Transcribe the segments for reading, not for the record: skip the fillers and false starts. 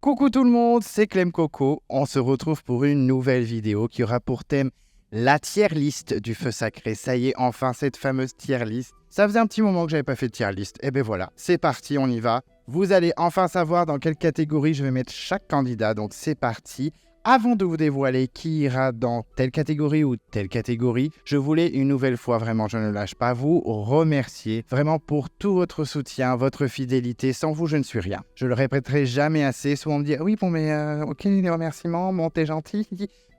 Coucou tout le monde, c'est Clem Coco. On se retrouve pour une nouvelle vidéo qui aura pour thème la tier list du feu sacré. Ça y est, enfin cette fameuse tier list. Ça faisait un petit moment que j'avais pas fait de tier list. Et ben voilà, c'est parti, on y va. Vous allez enfin savoir dans quelle catégorie je vais mettre chaque candidat, donc c'est parti. Avant de vous dévoiler qui ira dans telle catégorie ou telle catégorie, je voulais une nouvelle fois, vraiment je ne lâche pas, vous remercier vraiment pour tout votre soutien, votre fidélité. Sans vous, je ne suis rien. Je le répéterai jamais assez. Souvent on me dit « Oui, bon, mais ok, les remerciements, bon, t'es gentil. »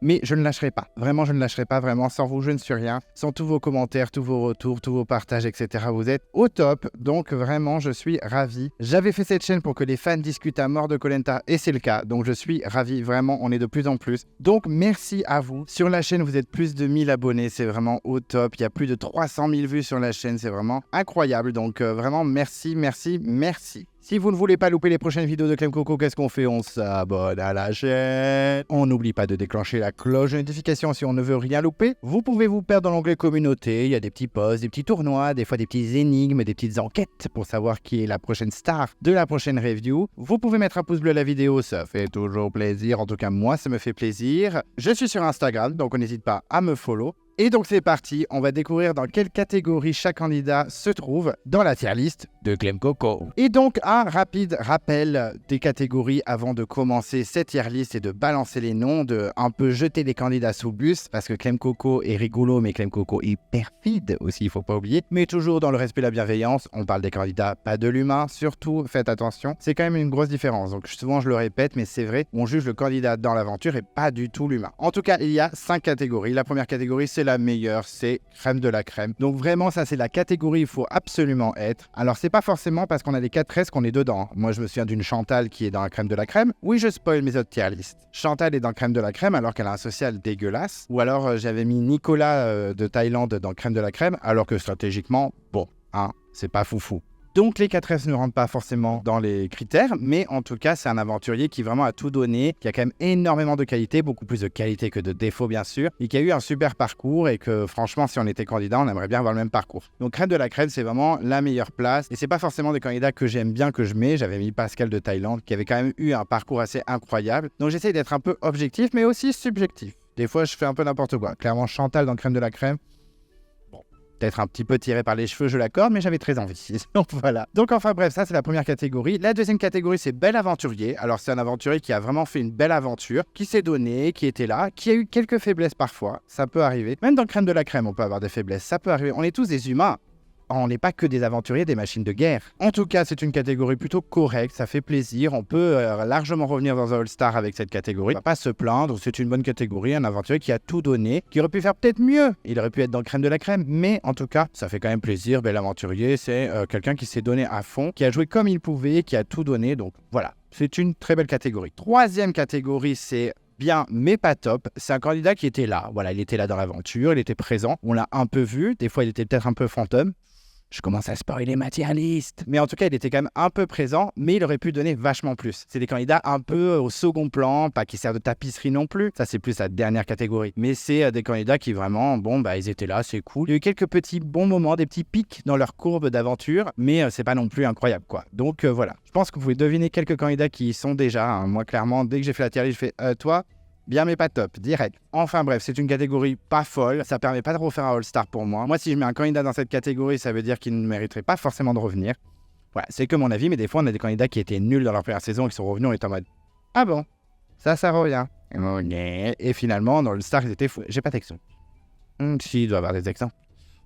Mais je ne lâcherai pas. Vraiment, je ne lâcherai pas. Vraiment, sans vous, je ne suis rien. Sans tous vos commentaires, tous vos retours, tous vos partages, etc. Vous êtes au top. Donc, vraiment, je suis ravi. J'avais fait cette chaîne pour que les fans discutent à mort de Koh Lanta et c'est le cas. Donc, je suis ravi. Vraiment, on est de plus en plus. Donc, merci à vous. Sur la chaîne, vous êtes plus de 1000 abonnés. C'est vraiment au top. Il y a plus de 300 000 vues sur la chaîne. C'est vraiment incroyable. Donc, vraiment, merci, merci, merci. Si vous ne voulez pas louper les prochaines vidéos de Clem Coco, qu'est-ce qu'on fait? On s'abonne à la chaîne. On n'oublie pas de déclencher la cloche de notification si on ne veut rien louper. Vous pouvez vous perdre dans l'onglet communauté. Il y a des petits posts, des petits tournois, des fois des petites énigmes, des petites enquêtes pour savoir qui est la prochaine star de la prochaine review. Vous pouvez mettre un pouce bleu à la vidéo, ça fait toujours plaisir. En tout cas, moi, ça me fait plaisir. Je suis sur Instagram, donc n'hésite pas à me follow. Et donc c'est parti, on va découvrir dans quelle catégorie chaque candidat se trouve dans la tier list de Clem Coco. Et donc un rapide rappel des catégories avant de commencer cette tier list et de balancer les noms, de un peu jeter les candidats sous le bus, parce que Clem Coco est rigolo, mais Clem Coco est perfide aussi, il faut pas oublier. Mais toujours dans le respect et la bienveillance, on parle des candidats, pas de l'humain, surtout faites attention. C'est quand même une grosse différence, donc souvent je le répète, mais c'est vrai, on juge le candidat dans l'aventure et pas du tout l'humain. En tout cas, il y a 5 catégories. La première catégorie, c'est la meilleure, c'est crème de la crème. Donc vraiment, ça c'est la catégorie où il faut absolument être. Alors c'est pas forcément parce qu'on a des 4S qu'on est dedans. Moi je me souviens d'une Chantal qui est dans la crème de la crème. Oui, je spoil mes autres tier list. Chantal est dans crème de la crème alors qu'elle a un social dégueulasse. Ou alors j'avais mis Nicolas de Thaïlande dans crème de la crème alors que stratégiquement, bon, hein, c'est pas foufou. Donc les 4S ne rentrent pas forcément dans les critères, mais en tout cas c'est un aventurier qui vraiment a tout donné, qui a quand même énormément de qualité, beaucoup plus de qualité que de défauts bien sûr, et qui a eu un super parcours et que franchement si on était candidat on aimerait bien avoir le même parcours. Donc crème de la crème c'est vraiment la meilleure place, et c'est pas forcément des candidats que j'aime bien que je mets, j'avais mis Pascal de Thaïlande qui avait quand même eu un parcours assez incroyable, donc j'essaye d'être un peu objectif mais aussi subjectif. Des fois je fais un peu n'importe quoi, clairement Chantal dans crème de la crème, peut-être un petit peu tiré par les cheveux, je l'accorde, mais j'avais très envie. Donc voilà. Donc enfin bref, ça c'est la première catégorie. La deuxième catégorie, c'est bel aventurier. Alors c'est un aventurier qui a vraiment fait une belle aventure, qui s'est donné, qui était là, qui a eu quelques faiblesses parfois. Ça peut arriver. Même dans crème de la crème, on peut avoir des faiblesses. Ça peut arriver. On est tous des humains. On n'est pas que des aventuriers, des machines de guerre. En tout cas, c'est une catégorie plutôt correcte, ça fait plaisir. On peut largement revenir dans un All-Star avec cette catégorie. On va pas se plaindre, c'est une bonne catégorie, un aventurier qui a tout donné, qui aurait pu faire peut-être mieux. Il aurait pu être dans crème de la crème, mais en tout cas, ça fait quand même plaisir. Bel aventurier, c'est quelqu'un qui s'est donné à fond, qui a joué comme il pouvait, qui a tout donné. Donc voilà, c'est une très belle catégorie. Troisième catégorie, c'est bien mais pas top, c'est un candidat qui était là. Voilà, il était là dans l'aventure, il était présent, on l'a un peu vu, des fois il était peut-être un peu fantôme. Je commence à spoiler ma tier list. Mais en tout cas, il était quand même un peu présent, mais il aurait pu donner vachement plus. C'est des candidats un peu au second plan, pas qui servent de tapisserie non plus. Ça, c'est plus la dernière catégorie. Mais c'est des candidats qui vraiment, bon, bah, ils étaient là, c'est cool. Il y a eu quelques petits bons moments, des petits pics dans leur courbe d'aventure, mais c'est pas non plus incroyable, quoi. Donc voilà. Je pense que vous pouvez deviner quelques candidats qui y sont déjà. Hein. Moi, clairement, dès que j'ai fait la tier list, je fais toi. Bien mais pas top, direct. Enfin bref, c'est une catégorie pas folle, ça permet pas de refaire un All-Star pour moi. Moi si je mets un candidat dans cette catégorie, ça veut dire qu'il ne mériterait pas forcément de revenir. Voilà, c'est que mon avis, mais des fois on a des candidats qui étaient nuls dans leur première saison et qui sont revenus en étant en mode « Ah bon, ça revient. » Et finalement, dans l'All-Star, ils étaient fous. J'ai pas d'exemple. Si, il doit y avoir des exemples.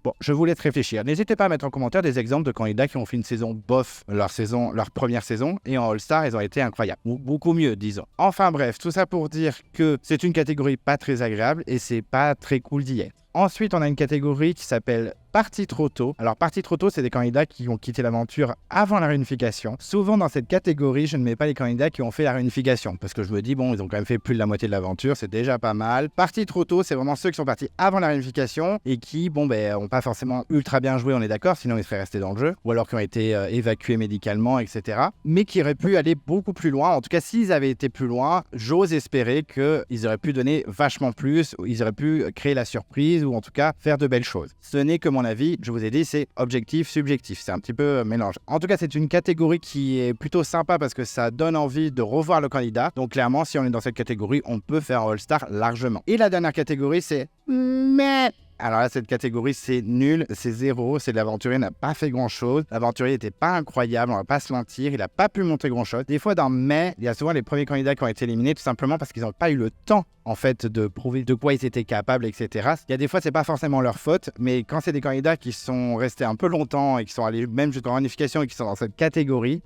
Bon, je vous laisse réfléchir. N'hésitez pas à mettre en commentaire des exemples de candidats qui ont fait une saison bof, leur première saison, et en All-Star, ils ont été incroyables. Ou beaucoup mieux, disons. Enfin bref, tout ça pour dire que c'est une catégorie pas très agréable et c'est pas très cool d'y être. Ensuite, on a une catégorie qui s'appelle partis trop tôt. Alors, partis trop tôt, c'est des candidats qui ont quitté l'aventure avant la réunification. Souvent, dans cette catégorie, je ne mets pas les candidats qui ont fait la réunification parce que je me dis, bon, ils ont quand même fait plus de la moitié de l'aventure, c'est déjà pas mal. Partis trop tôt, c'est vraiment ceux qui sont partis avant la réunification et qui, ont pas forcément ultra bien joué, on est d'accord, sinon ils seraient restés dans le jeu, ou alors qui ont été évacués médicalement, etc. Mais qui auraient pu aller beaucoup plus loin. En tout cas, s'ils avaient été plus loin, j'ose espérer qu'ils auraient pu donner vachement plus, ils auraient pu créer la surprise, ou en tout cas faire de belles choses. Ce n'est que mon avis, je vous ai dit, c'est objectif, subjectif, c'est un petit peu mélange. En tout cas, c'est une catégorie qui est plutôt sympa parce que ça donne envie de revoir le candidat. Donc clairement, si on est dans cette catégorie, on peut faire un All-Star largement. Et la dernière catégorie, c'est mais. Alors là, cette catégorie, c'est nul, c'est 0, c'est l'aventurier n'a pas fait grand-chose. L'aventurier n'était pas incroyable, on va pas se mentir, il n'a pas pu montrer grand-chose. Des fois, dans mai, il y a souvent les premiers candidats qui ont été éliminés tout simplement parce qu'ils n'ont pas eu le temps, en fait, de prouver de quoi ils étaient capables, etc. Il y a des fois, c'est pas forcément leur faute, mais quand c'est des candidats qui sont restés un peu longtemps et qui sont allés même jusqu'en réunification et qui sont dans cette catégorie,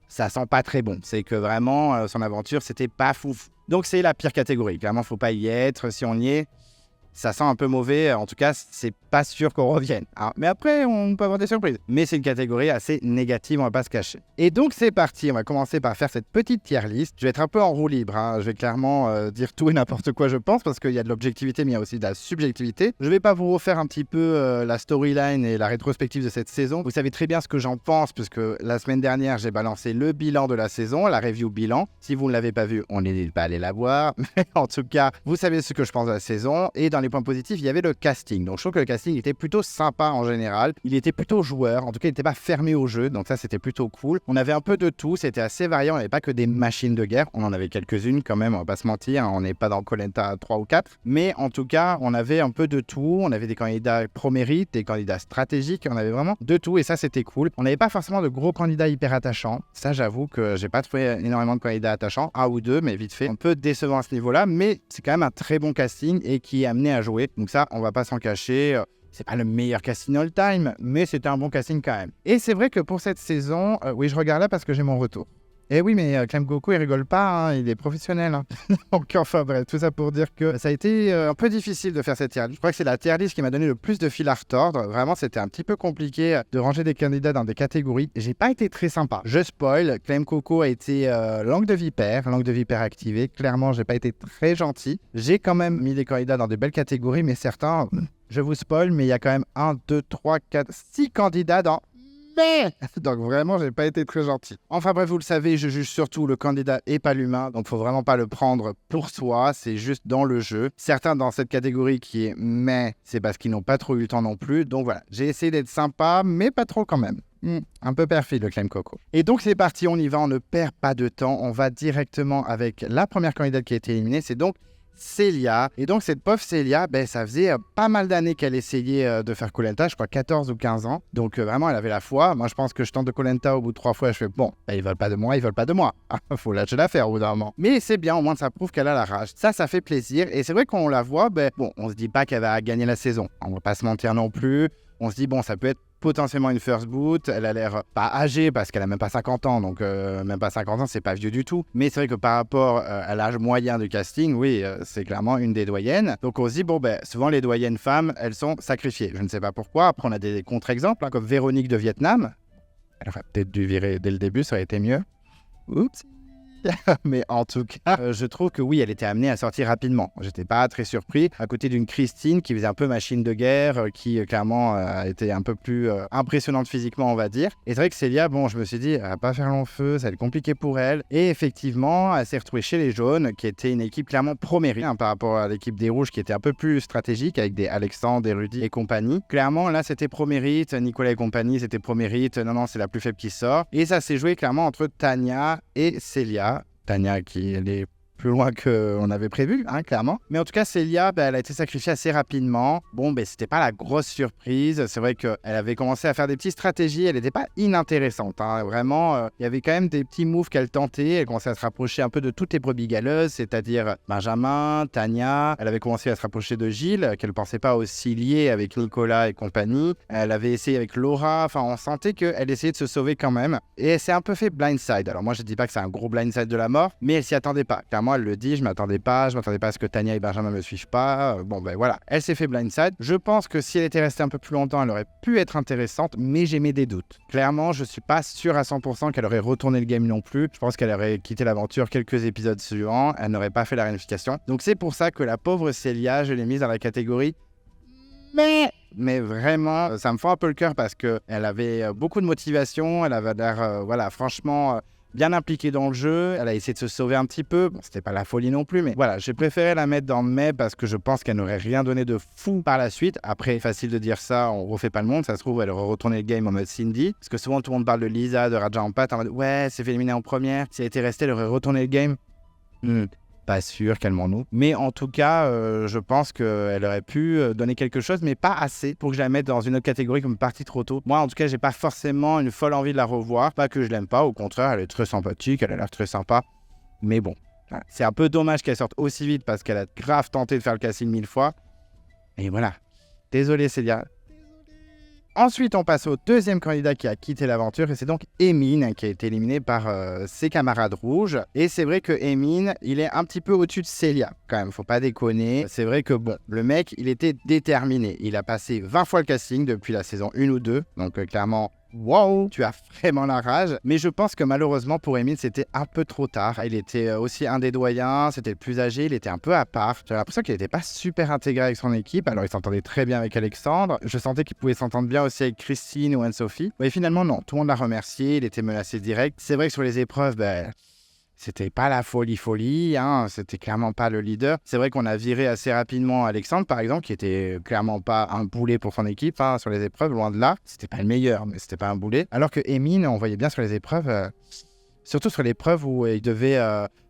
ça sent pas très bon. C'est que vraiment, son aventure, c'était pas fouf. Donc, c'est la pire catégorie. Clairement, faut pas y être. Si on y est, ça sent un peu mauvais, en tout cas, c'est pas sûr qu'on revienne. Hein. Mais après, on peut avoir des surprises. Mais c'est une catégorie assez négative, on va pas se cacher. Et donc, c'est parti. On va commencer par faire cette petite tier list. Je vais être un peu en roue libre. Hein. Je vais clairement dire tout et n'importe quoi, je pense, parce qu'il y a de l'objectivité, mais il y a aussi de la subjectivité. Je vais pas vous refaire un petit peu la storyline et la rétrospective de cette saison. Vous savez très bien ce que j'en pense, puisque la semaine dernière, j'ai balancé le bilan de la saison, la review bilan. Si vous ne l'avez pas vu, on n'hésite pas à aller la voir. Mais en tout cas, vous savez ce que je pense de la saison. Et dans les points positifs, il y avait le casting. Donc je trouve que le casting était plutôt sympa en général. Il était plutôt joueur. En tout cas, il n'était pas fermé au jeu. Donc ça, c'était plutôt cool. On avait un peu de tout. C'était assez varié. On n'avait pas que des machines de guerre. On en avait quelques-unes quand même. On va pas se mentir. On n'est pas dans Koh Lanta 3 ou 4. Mais en tout cas, on avait un peu de tout. On avait des candidats pro-mérite, des candidats stratégiques. On avait vraiment de tout. Et ça, c'était cool. On n'avait pas forcément de gros candidats hyper attachants. Ça, j'avoue que j'ai pas trouvé énormément de candidats attachants. Un ou deux, mais vite fait. Un peu décevant à ce niveau-là. Mais c'est quand même un très bon casting et qui est amené à jouer. Donc ça, on va pas s'en cacher. C'est pas le meilleur casting all time, mais c'était un bon casting quand même. Et c'est vrai que pour cette saison, oui, je regarde là parce que j'ai mon retour. Eh oui, mais Clem Coco, il rigole pas, hein, il est professionnel. Hein. Donc enfin bref, tout ça pour dire que ça a été un peu difficile de faire cette tier list. Je crois que c'est la tier list qui m'a donné le plus de fil à retordre. Vraiment, c'était un petit peu compliqué de ranger des candidats dans des catégories. J'ai pas été très sympa. Je spoil, Clem Coco a été langue de vipère activée. Clairement, j'ai pas été très gentil. J'ai quand même mis les candidats dans des belles catégories, mais certains, je vous spoil, mais il y a quand même 1, 2, 3, 4, 6 candidats dans... Donc vraiment, j'ai pas été très gentil. Enfin bref, vous le savez, je juge surtout le candidat et pas l'humain, donc faut vraiment pas le prendre pour soi, c'est juste dans le jeu. Certains dans cette catégorie qui est mais, c'est parce qu'ils n'ont pas trop eu le temps non plus. Donc voilà, j'ai essayé d'être sympa, mais pas trop quand même. Un peu perfide le Clem Coco. Et donc c'est parti, on y va, on ne perd pas de temps. On va directement avec la première candidate qui a été éliminée, c'est donc Célia. Et donc cette pauvre Célia, ça faisait pas mal d'années qu'elle essayait de faire Koh Lanta, je crois 14 ou 15 ans. Donc vraiment, elle avait la foi. Moi, je pense que je tente de Koh Lanta au bout de 3 fois, je fais bon, ils veulent pas de moi, ils veulent pas de moi. Faut lâcher l'affaire au bout d'un moment. Mais c'est bien, au moins ça prouve qu'elle a la rage. Ça fait plaisir. Et c'est vrai qu'on la voit, on se dit pas qu'elle va gagner la saison. On va pas se mentir non plus. On se dit, bon, ça peut être potentiellement une first boot. Elle a l'air pas âgée parce qu'elle a même pas 50 ans. Donc, même pas 50 ans, c'est pas vieux du tout. Mais c'est vrai que par rapport à l'âge moyen du casting, oui, c'est clairement une des doyennes. Donc, on se dit, souvent les doyennes femmes, elles sont sacrifiées. Je ne sais pas pourquoi. Après, on a des contre-exemples, comme Véronique de Vietnam. Elle aurait peut-être dû virer dès le début, ça aurait été mieux. Oups. Mais en tout cas, je trouve que oui, elle était amenée à sortir rapidement. J'étais pas très surpris. À côté d'une Christine qui faisait un peu machine de guerre, qui clairement était un peu plus impressionnante physiquement, on va dire. Et c'est vrai que Célia, je me suis dit, elle va pas faire long feu, ça va être compliqué pour elle. Et effectivement, elle s'est retrouvée chez les Jaunes, qui était une équipe clairement pro-mérite par rapport à l'équipe des Rouges, qui était un peu plus stratégique, avec des Alexandre, des Rudy et compagnie. Clairement, là, c'était pro-mérite. Nicolas et compagnie, c'était pro-mérite. Non, c'est la plus faible qui sort. Et ça s'est joué clairement entre Tania et Célia. Tania qui est plus loin qu'on avait prévu, clairement. Mais en tout cas, Célia, elle a été sacrifiée assez rapidement. C'était pas la grosse surprise. C'est vrai qu'elle avait commencé à faire des petites stratégies. Elle n'était pas inintéressante. Vraiment, il y avait quand même des petits moves qu'elle tentait. Elle commençait à se rapprocher un peu de toutes les brebis galeuses, c'est-à-dire Benjamin, Tania. Elle avait commencé à se rapprocher de Gilles, qu'elle ne pensait pas aussi liée avec Nicolas et compagnie. Elle avait essayé avec Laura. Enfin, on sentait qu'elle essayait de se sauver quand même. Et elle s'est un peu fait blindside. Alors moi, je ne dis pas que c'est un gros blindside de la mort, mais elle s'y attendait pas. Clairement, elle le dit, je m'attendais pas à ce que Tania et Benjamin me suivent pas. Bon, ben voilà, elle s'est fait blindside. Je pense que si elle était restée un peu plus longtemps, elle aurait pu être intéressante, mais j'ai mes doutes. Clairement, je suis pas sûr à 100% qu'elle aurait retourné le game non plus. Je pense qu'elle aurait quitté l'aventure quelques épisodes suivants, elle n'aurait pas fait la réunification. Donc c'est pour ça que la pauvre Célia, je l'ai mise dans la catégorie mais vraiment, ça me fend un peu le cœur parce qu'elle avait beaucoup de motivation, elle avait l'air, franchement, bien impliquée dans le jeu. Elle a essayé de se sauver un petit peu. Bon, c'était pas la folie non plus, mais voilà, j'ai préféré la mettre dans mai parce que je pense qu'elle n'aurait rien donné de fou par la suite. Après, facile de dire ça, on refait pas le monde. Ça se trouve, elle aurait retourné le game en mode Cindy. Parce que souvent, tout le monde parle de Lisa, de Raja Ampat en mode ouais, c'est fait éliminer en première. Si elle était restée, elle aurait retourné le game. Pas sûr, calmons-nous. Mais en tout cas, je pense qu'elle aurait pu donner quelque chose, mais pas assez pour que je la mette dans une autre catégorie comme partie trop tôt. Moi, en tout cas, j'ai pas forcément une folle envie de la revoir. Pas que je l'aime pas, au contraire, elle est très sympathique, elle a l'air très sympa. Mais bon, voilà. C'est un peu dommage qu'elle sorte aussi vite parce qu'elle a grave tenté de faire le casting 1000 fois. Et voilà. Désolé, Célia. Ensuite, on passe au deuxième candidat qui a quitté l'aventure et c'est donc Emin qui a été éliminé par ses camarades rouges. Et c'est vrai que Emin, il est un petit peu au-dessus de Célia, quand même, faut pas déconner. C'est vrai que bon, le mec, il était déterminé. Il a passé 20 fois le casting depuis la saison 1 ou 2, donc clairement... Wow, tu as vraiment la rage. Mais je pense que malheureusement pour Emin, c'était un peu trop tard. Il était aussi un des doyens, c'était le plus âgé, il était un peu à part. J'avais l'impression qu'il n'était pas super intégré avec son équipe. Alors il s'entendait très bien avec Alexandre. Je sentais qu'il pouvait s'entendre bien aussi avec Christine ou Anne-Sophie. Mais finalement non, tout le monde l'a remercié, il était menacé direct. C'est vrai que sur les épreuves, c'était pas la folie, hein. C'était clairement pas le leader. C'est vrai qu'on a viré assez rapidement Alexandre, par exemple, qui était clairement pas un boulet pour son équipe, hein, sur les épreuves, loin de là. C'était pas le meilleur, mais c'était pas un boulet. Alors que Emin, on voyait bien sur les épreuves, surtout sur l'épreuve où il devait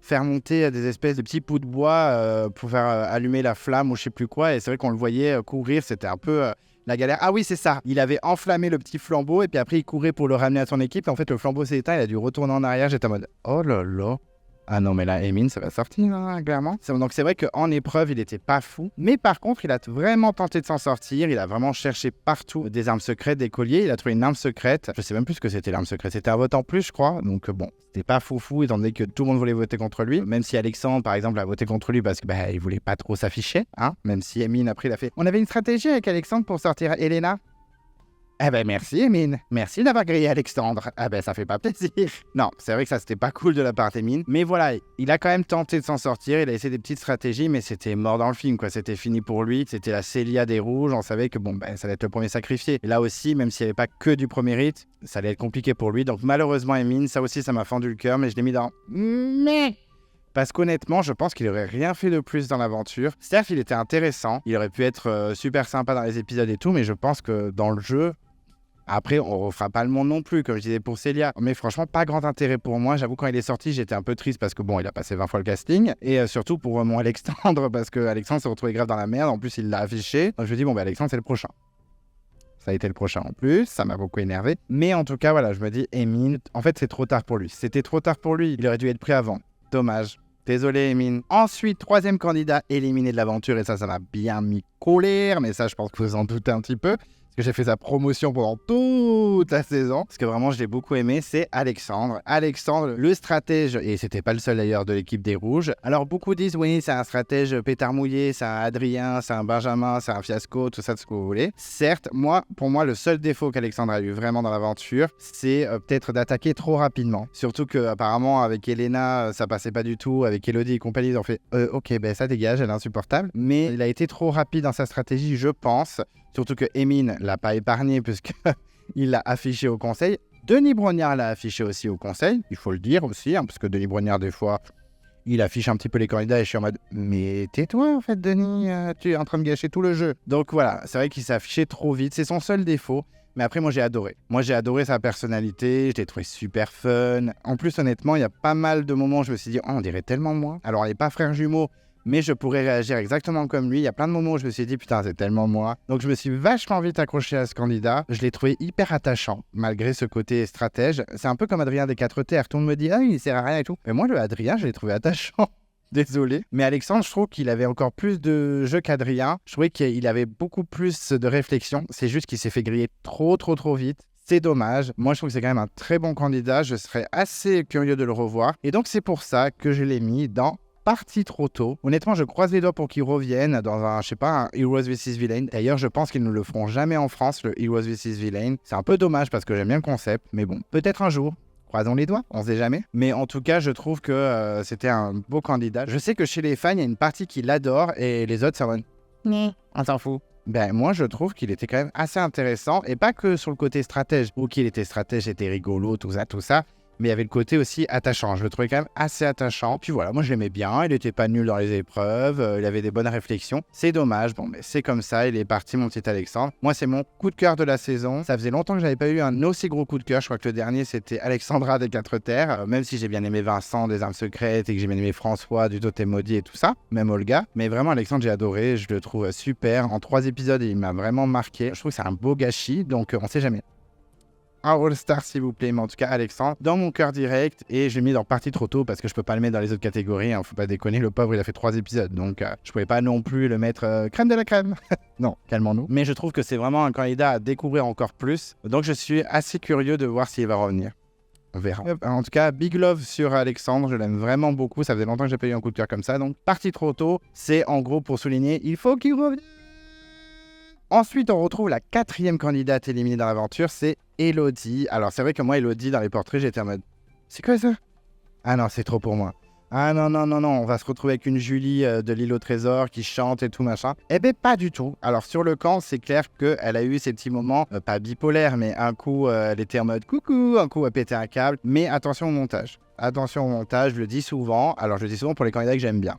faire monter des espèces de petits bouts de bois pour faire allumer la flamme ou je sais plus quoi. Et c'est vrai qu'on le voyait courir, c'était un peu... la galère. Ah oui, c'est ça. Il avait enflammé le petit flambeau et puis après, il courait pour le ramener à son équipe. Et en fait, le flambeau s'est éteint. Il a dû retourner en arrière. J'étais en mode oh là là. Ah non, mais là, Emin, ça va sortir, hein, clairement. Donc, c'est vrai qu'en épreuve, il n'était pas fou. Mais par contre, il a vraiment tenté de s'en sortir. Il a vraiment cherché partout des armes secrètes, des colliers. Il a trouvé une arme secrète. Je sais même plus ce que c'était l'arme secrète. C'était un vote en plus, je crois. Donc, bon, c'était pas fou, étant donné que tout le monde voulait voter contre lui. Même si Alexandre, par exemple, a voté contre lui parce que il voulait pas trop s'afficher. Hein. Même si Emin, après, il a fait. On avait une stratégie avec Alexandre pour sortir Elena. Eh ben merci Emin, merci d'avoir grillé Alexandre. Eh ben ça fait pas plaisir. Non, c'est vrai que ça c'était pas cool de la part d'Emin. Mais voilà, il a quand même tenté de s'en sortir, il a essayé des petites stratégies, mais c'était mort dans le film quoi. C'était fini pour lui, c'était la Célia des rouges, on savait que ça allait être le premier sacrifié. Et là aussi, même s'il n'y avait pas que du premier rite, ça allait être compliqué pour lui. Donc malheureusement Emin, ça aussi ça m'a fendu le cœur, mais je l'ai mis dans... Mais... Parce qu'honnêtement, je pense qu'il aurait rien fait de plus dans l'aventure. Certes, il était intéressant, il aurait pu être super sympa dans les épisodes et tout, mais je pense que dans le jeu... Après, on refera pas le monde non plus, comme je disais pour Célia. Mais franchement, pas grand intérêt pour moi. J'avoue, quand il est sorti, j'étais un peu triste parce que bon, il a passé 20 fois le casting. Et surtout pour mon Alexandre, parce que Alexandre s'est retrouvé grave dans la merde. En plus, il l'a affiché. Donc je me dis, Alexandre, c'est le prochain. Ça a été le prochain en plus. Ça m'a beaucoup énervé. Mais en tout cas, voilà, je me dis, Emin, en fait, c'est trop tard pour lui. C'était trop tard pour lui. Il aurait dû être pris avant. Dommage. Désolé, Emin. Ensuite, troisième candidat éliminé de l'aventure. Et ça m'a bien mis colère. Mais ça, je pense que vous en doutez un petit peu. Parce que j'ai fait sa promotion pendant toute la saison. Parce que vraiment, je l'ai beaucoup aimé, c'est Alexandre. Alexandre, le stratège, et c'était pas le seul d'ailleurs de l'équipe des Rouges. Alors, beaucoup disent, oui, c'est un stratège pétard mouillé, c'est un Adrien, c'est un Benjamin, c'est un fiasco, tout ça, tout ce que vous voulez. Certes, pour moi, le seul défaut qu'Alexandre a eu vraiment dans l'aventure, c'est peut-être d'attaquer trop rapidement. Surtout qu'apparemment, avec Elena, ça passait pas du tout. Avec Elodie et compagnie, ils ont fait, ok, ça dégage, elle est insupportable. Mais il a été trop rapide dans sa stratégie, je pense. Surtout que Emin l'a pas épargné puisqu'il l'a affiché au conseil. Denis Brognard l'a affiché aussi au conseil, il faut le dire aussi, parce que Denis Brognard, des fois, il affiche un petit peu les candidats et je suis en mode « Mais tais-toi en fait, Denis, tu es en train de gâcher tout le jeu. » Donc voilà, c'est vrai qu'il s'est affiché trop vite, c'est son seul défaut. Mais après, moi, j'ai adoré. Moi, j'ai adoré sa personnalité, je l'ai trouvé super fun. En plus, honnêtement, il y a pas mal de moments où je me suis dit « Oh, on dirait tellement moi. » Alors, il n'est pas frère jumeau, mais je pourrais réagir exactement comme lui. Il y a plein de moments où je me suis dit, putain, c'est tellement moi. Donc je me suis vachement vite accroché à ce candidat. Je l'ai trouvé hyper attachant, malgré ce côté stratège. C'est un peu comme Adrien des 4 terres. Tout le monde me dit, ah, il sert à rien et tout. Mais moi, le Adrien, je l'ai trouvé attachant. Désolé. Mais Alexandre, je trouve qu'il avait encore plus de jeu qu'Adrien. Je trouvais qu'il avait beaucoup plus de réflexion. C'est juste qu'il s'est fait griller trop vite. C'est dommage. Moi, je trouve que c'est quand même un très bon candidat. Je serais assez curieux de le revoir. Et donc, c'est pour ça que je l'ai mis dans parti trop tôt. Honnêtement, je croise les doigts pour qu'ils reviennent dans un, je sais pas, un Heroes vs Villain. D'ailleurs, je pense qu'ils ne le feront jamais en France, le Heroes vs Villain. C'est un peu dommage parce que j'aime bien le concept, mais bon, peut-être un jour. Croisons les doigts, on sait jamais. Mais en tout cas, je trouve que c'était un beau candidat. Je sais que chez les fans, il y a une partie qui l'adore et les autres, c'est en mode, on s'en fout. Ben, moi, je trouve qu'il était quand même assez intéressant, et pas que sur le côté stratège, ou qu'il était stratège, était rigolo, tout ça, mais il y avait le côté aussi attachant. Je le trouvais quand même assez attachant. Puis voilà, moi je l'aimais bien, il était pas nul dans les épreuves, il avait des bonnes réflexions. C'est dommage, bon, mais c'est comme ça, il est parti, mon petit Alexandre. Moi, c'est mon coup de cœur de la saison. Ça faisait longtemps que j'avais pas eu un aussi gros coup de cœur. Je crois que le dernier, c'était Alexandra des Quatre Terres, même si j'ai bien aimé Vincent des Armes Secrètes et que j'ai bien aimé François du Totem Maudit et tout ça, même Olga. Mais vraiment, Alexandre, j'ai adoré, je le trouve super. En 3 épisodes, il m'a vraiment marqué. Je trouve que c'est un beau gâchis, donc on sait jamais. Un All-Star s'il vous plaît, mais en tout cas Alexandre, dans mon cœur direct, et je l'ai mis dans partie trop tôt parce que je peux pas le mettre dans les autres catégories, hein, faut pas déconner, le pauvre il a fait 3 épisodes, donc je pouvais pas non plus le mettre crème de la crème. Non, calmons-nous. Mais je trouve que c'est vraiment un candidat à découvrir encore plus, donc je suis assez curieux de voir s'il va revenir. On verra. En tout cas, big love sur Alexandre, je l'aime vraiment beaucoup, ça faisait longtemps que j'ai pas eu un coup de cœur comme ça, donc partie trop tôt, c'est en gros pour souligner, il faut qu'il revienne. Ensuite, on retrouve la 4e candidate éliminée dans l'aventure, c'est Elodie. Alors, c'est vrai que moi, Elodie, dans les portraits, j'étais en mode « C'est quoi ça ?» Ah non, c'est trop pour moi. Ah non, on va se retrouver avec une Julie de l'île au trésor qui chante et tout machin. Eh ben, pas du tout. Alors, sur le camp, c'est clair qu'elle a eu ces petits moments, pas bipolaires, mais un coup, elle était en mode « Coucou », un coup, elle pétait un câble. Mais attention au montage. Attention au montage, je le dis souvent. Alors, je le dis souvent pour les candidats que j'aime bien.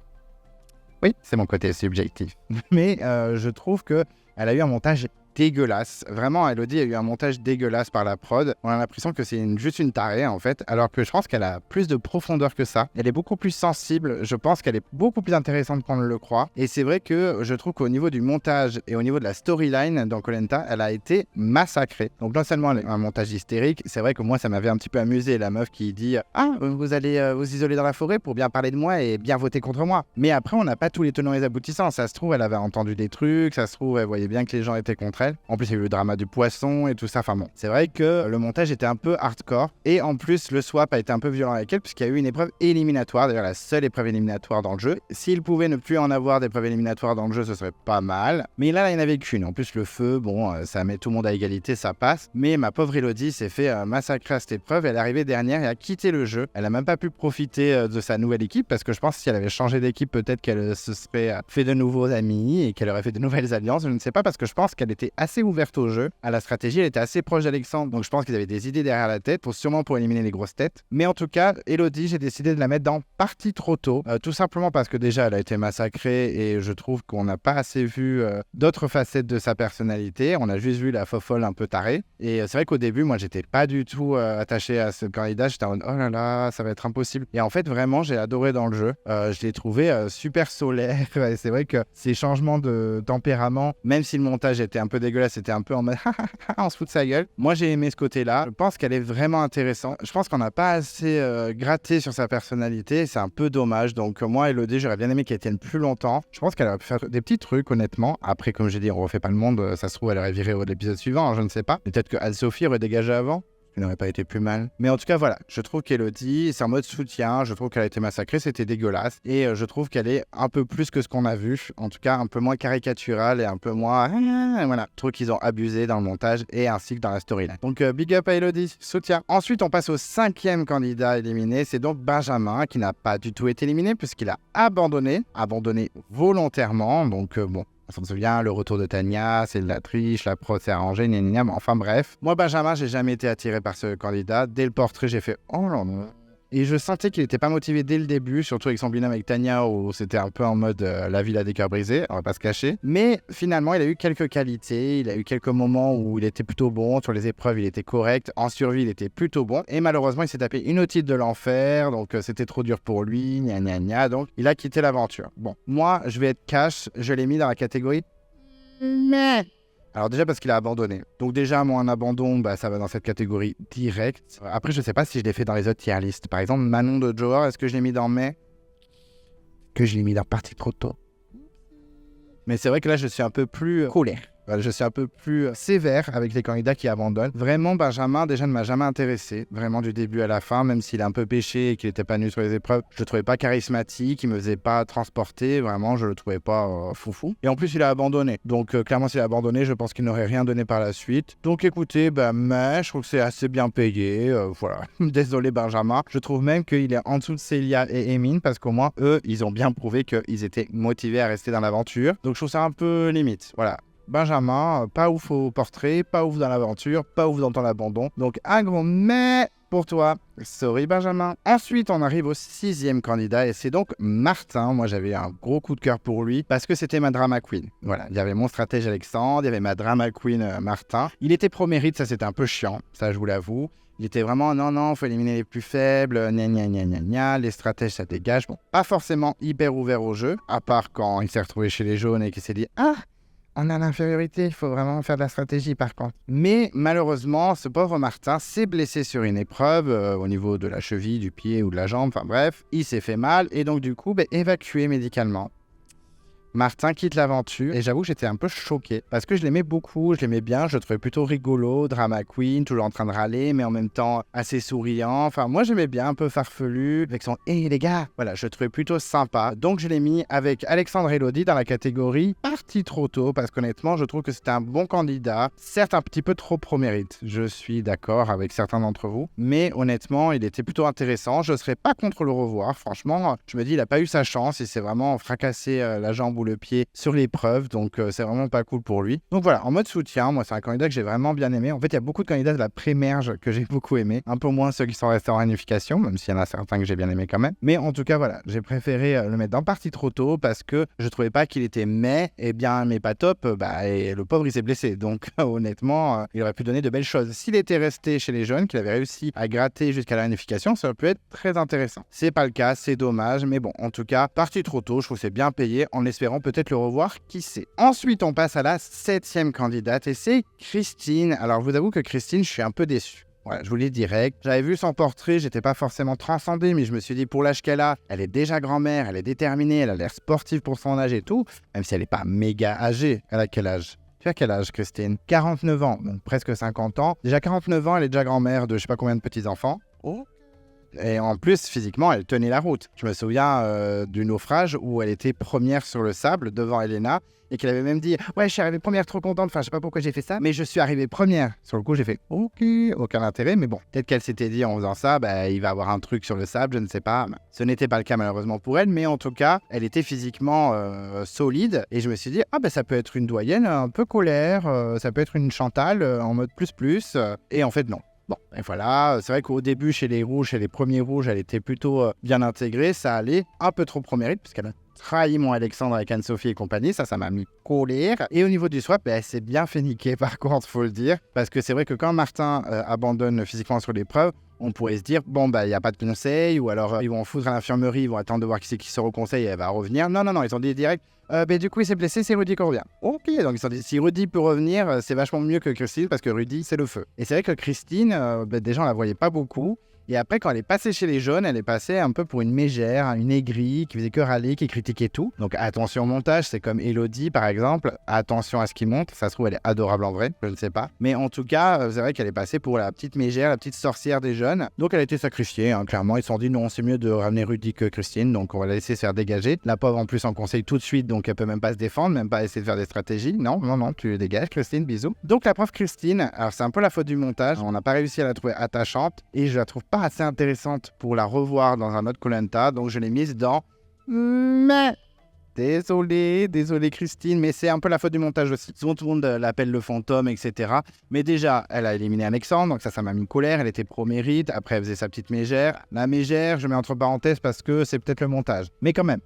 Oui, c'est mon côté subjectif. Mais je trouve que elle a eu un montage dégueulasse. Vraiment, Elodie a eu un montage dégueulasse par la prod. On a l'impression que c'est juste une tarée, en fait, alors que je pense qu'elle a plus de profondeur que ça. Elle est beaucoup plus sensible. Je pense qu'elle est beaucoup plus intéressante qu'on ne le croit. Et c'est vrai que je trouve qu'au niveau du montage et au niveau de la storyline dans Koh Lanta, elle a été massacrée. Donc non seulement elle a un montage hystérique, c'est vrai que moi, ça m'avait un petit peu amusé, la meuf qui dit « Ah, vous allez vous isoler dans la forêt pour bien parler de moi et bien voter contre moi. » Mais après, on n'a pas tous les tenants et les aboutissants. Ça se trouve, elle avait entendu des trucs, ça se trouve, elle voyait bien que les gens étaient contre elle. En plus, il y a eu le drama du poisson et tout ça. Enfin bon, c'est vrai que le montage était un peu hardcore. Et en plus, le swap a été un peu violent avec elle puisqu'il y a eu une épreuve éliminatoire. D'ailleurs, la seule épreuve éliminatoire dans le jeu. S'il pouvait ne plus en avoir d'épreuve éliminatoire dans le jeu, ce serait pas mal. Mais là, il n'y en avait qu'une. En plus, le feu, bon, ça met tout le monde à égalité, ça passe. Mais ma pauvre Elodie s'est fait massacrer à cette épreuve. Elle est arrivée dernière et a quitté le jeu. Elle n'a même pas pu profiter de sa nouvelle équipe parce que je pense que si elle avait changé d'équipe, peut-être qu'elle se serait fait de nouveaux amis et qu'elle aurait fait de nouvelles alliances. Je ne sais pas parce que je pense qu'elle était assez ouverte au jeu. À la stratégie, elle était assez proche d'Alexandre. Donc je pense qu'ils avaient des idées derrière la tête, sûrement pour éliminer les grosses têtes. Mais en tout cas, Elodie, j'ai décidé de la mettre dans partie trop tôt. Tout simplement parce que déjà, elle a été massacrée et je trouve qu'on n'a pas assez vu d'autres facettes de sa personnalité. On a juste vu la fofolle un peu tarée. Et c'est vrai qu'au début, moi, j'étais pas du tout attaché à ce candidat. J'étais en mode, oh là là, ça va être impossible. Et en fait, vraiment, j'ai adoré dans le jeu. Je l'ai trouvé super solaire. Et c'est vrai que ces changements de tempérament, même si le montage était un peu dégueulasse, c'était un peu en mode, on se fout de sa gueule. Moi, j'ai aimé ce côté-là. Je pense qu'elle est vraiment intéressante. Je pense qu'on n'a pas assez gratté sur sa personnalité. C'est un peu dommage. Donc, moi, Elodie, j'aurais bien aimé qu'elle tienne plus longtemps. Je pense qu'elle aurait pu faire des petits trucs, honnêtement. Après, comme j'ai dit, on refait pas le monde. Ça se trouve, elle aurait viré au l'épisode suivant. Je ne sais pas. Peut-être que Anne-Sophie aurait dégagé avant. Ça n'aurait pas été plus mal. Mais en tout cas, voilà. Je trouve qu'Elodie, c'est en mode soutien. Je trouve qu'elle a été massacrée. C'était dégueulasse. Et je trouve qu'elle est un peu plus que ce qu'on a vu. En tout cas, un peu moins caricaturale et un peu moins... Voilà. Je trouve qu'ils ont abusé dans le montage et ainsi que dans la storyline. Donc, big up à Elodie. Soutien. Ensuite, on passe au 5e candidat éliminé. C'est donc Benjamin qui n'a pas du tout été éliminé puisqu'il a abandonné. Abandonné volontairement. Donc, bon. On se souvient, le retour de Tania, c'est de la triche, la prod s'est arrangée, enfin bref. Moi, Benjamin, j'ai jamais été attiré par ce candidat. Dès le portrait, j'ai fait « Oh là là ». Et je sentais qu'il n'était pas motivé dès le début, surtout avec son binôme avec Tania, où c'était un peu en mode la ville a des cœurs brisés, on va pas se cacher. Mais finalement, il a eu quelques qualités, il a eu quelques moments où il était plutôt bon, sur les épreuves, il était correct, en survie, il était plutôt bon. Et malheureusement, il s'est tapé une otite de l'enfer, donc c'était trop dur pour lui, donc il a quitté l'aventure. Bon, moi, je vais être cash, je l'ai mis dans la catégorie mais... Alors déjà parce qu'il a abandonné. Donc déjà, moi, un abandon, ça va dans cette catégorie directe. Après, je sais pas si je l'ai fait dans les autres tier list. Par exemple, Manon de Johor, est-ce que je l'ai mis dans mai? Que je l'ai mis dans partie trop tôt. Mais c'est vrai que là, je suis un peu plus colère. Je suis un peu plus sévère avec les candidats qui abandonnent. Vraiment, Benjamin, déjà, ne m'a jamais intéressé, vraiment du début à la fin, même s'il est un peu péché et qu'il n'était pas nu sur les épreuves. Je le trouvais pas charismatique, il me faisait pas transporter, vraiment, je le trouvais pas foufou. Et en plus, il a abandonné. Donc, clairement, s'il a abandonné, je pense qu'il n'aurait rien donné par la suite. Donc, écoutez, mais je trouve que c'est assez bien payé. Voilà. Désolé, Benjamin. Je trouve même qu'il est en dessous de Célia et Émine parce qu'au moins, eux, ils ont bien prouvé qu'ils étaient motivés à rester dans l'aventure. Donc, je trouve ça un peu limite. Voilà. Benjamin, pas ouf au portrait, pas ouf dans l'aventure, pas ouf dans ton abandon. Donc, un gros mais pour toi. Sorry Benjamin. Ensuite, on arrive au 6e candidat et c'est donc Martin. Moi, j'avais un gros coup de cœur pour lui parce que c'était ma drama queen. Voilà, il y avait mon stratège Alexandre, il y avait ma drama queen Martin. Il était pro-mérite, ça c'était un peu chiant, ça je vous l'avoue. Il était vraiment non, faut éliminer les plus faibles, gna, les stratèges ça dégage. Bon, pas forcément hyper ouvert au jeu, à part quand il s'est retrouvé chez les jaunes et qu'il s'est dit ah, on a l'infériorité, il faut vraiment faire de la stratégie par contre. Mais malheureusement, ce pauvre Martin s'est blessé sur une épreuve au niveau de la cheville, du pied ou de la jambe, enfin bref, il s'est fait mal et donc du coup, évacué médicalement. Martin quitte l'aventure et j'avoue que j'étais un peu choqué parce que je l'aimais beaucoup, je l'aimais bien, je le trouvais plutôt rigolo, drama queen, toujours en train de râler mais en même temps assez souriant. Enfin moi j'aimais bien, un peu farfelu, avec son « Hey les gars !» Voilà, je le trouvais plutôt sympa. Donc je l'ai mis avec Alexandre et Elodie dans la catégorie parti trop tôt parce qu'honnêtement je trouve que c'était un bon candidat, certes un petit peu trop pro-mérite. Je suis d'accord avec certains d'entre vous, mais honnêtement il était plutôt intéressant. Je ne serais pas contre le revoir, franchement. Je me dis il n'a pas eu sa chance, il s'est vraiment fracassé la jambe ou le pied sur l'épreuve, donc c'est vraiment pas cool pour lui. Donc voilà, en mode soutien, moi c'est un candidat que j'ai vraiment bien aimé. En fait, il y a beaucoup de candidats de la pré-merge que j'ai beaucoup aimé, un peu moins ceux qui sont restés en réunification, même s'il y en a certains que j'ai bien aimé quand même. Mais en tout cas, voilà, j'ai préféré le mettre dans partie trop tôt parce que je trouvais pas qu'il était mais pas top, et le pauvre il s'est blessé. Donc honnêtement, il aurait pu donner de belles choses. S'il était resté chez les jeunes, qu'il avait réussi à gratter jusqu'à la réunification, ça aurait pu être très intéressant. C'est pas le cas, c'est dommage, mais bon, en tout cas, parti trop tôt, je trouve que c'est bien payé en espérant peut-être le revoir, qui sait. Ensuite, on passe à la 7e candidate et c'est Christine. Alors, je vous avoue que Christine, je suis un peu déçu. Voilà, je vous l'ai direct. J'avais vu son portrait, j'étais pas forcément transcendé, mais je me suis dit, pour l'âge qu'elle a, elle est déjà grand-mère, elle est déterminée, elle a l'air sportive pour son âge et tout, même si elle est pas méga âgée. Elle a quel âge ? Tu as quel âge, Christine ? 49 ans, donc presque 50 ans. Déjà 49 ans, elle est déjà grand-mère de je sais pas combien de petits-enfants. Oh. Et en plus, physiquement, elle tenait la route. Je me souviens du naufrage où elle était première sur le sable devant Elena et qu'elle avait même dit « Ouais, je suis arrivée première, trop contente. Enfin, je sais pas pourquoi j'ai fait ça, mais je suis arrivée première. » Sur le coup, j'ai fait « Ok, aucun intérêt. » Mais bon, peut-être qu'elle s'était dit en faisant ça, il va avoir un truc sur le sable, je ne sais pas. Ce n'était pas le cas malheureusement pour elle, mais en tout cas, elle était physiquement solide. Et je me suis dit « Ah, ça peut être une doyenne un peu colère, ça peut être une Chantal en mode plus. Et en fait, non. Bon, et voilà, c'est vrai qu'au début, chez les rouges, chez les premiers rouges, elle était plutôt bien intégrée, ça allait, un peu trop pro-mérite, puisqu'elle a trahi mon Alexandre avec Anne-Sophie et compagnie, ça m'a mis colère. Et au niveau du swap, elle s'est bien fait niquer, par contre, faut le dire, parce que c'est vrai que quand Martin abandonne physiquement sur l'épreuve, on pourrait se dire, bon, il n'y a pas de conseil, ou alors ils vont en foutre à l'infirmerie, ils vont attendre de voir qui c'est qui sort au conseil et elle va revenir. Non, ils ont dit direct, du coup, il s'est blessé, c'est Rudy qui revient. Ok, donc ils se sont dit, si Rudy peut revenir, c'est vachement mieux que Christine, parce que Rudy, c'est le feu. Et c'est vrai que Christine, déjà, on la voyait pas beaucoup. Et après, quand elle est passée chez les jaunes, elle est passée un peu pour une mégère, une aigrie, qui faisait que râler, qui critiquait tout. Donc attention au montage, c'est comme Elodie par exemple. Attention à ce qui monte, ça se trouve elle est adorable en vrai, je ne sais pas. Mais en tout cas, c'est vrai qu'elle est passée pour la petite mégère, la petite sorcière des jeunes. Donc elle a été sacrifiée, clairement. Ils se sont dit non, c'est mieux de ramener Rudy que Christine, donc on va la laisser se faire dégager. La pauvre en plus en conseil tout de suite, donc elle peut même pas se défendre, même pas essayer de faire des stratégies. Non, tu dégages Christine, bisous. Donc la pauvre Christine, alors c'est un peu la faute du montage, on n'a pas réussi à la trouver attachante et je la trouve pas assez intéressante pour la revoir dans un autre Koh-Lanta, donc je l'ai mise dans mais désolé Christine, mais c'est un peu la faute du montage aussi. Souvent tout le monde l'appelle le fantôme, etc. Mais déjà, elle a éliminé Alexandre, donc ça m'a mis colère, elle était pro-mérite, après elle faisait sa petite mégère. La mégère, je mets entre parenthèses parce que c'est peut-être le montage, mais quand même.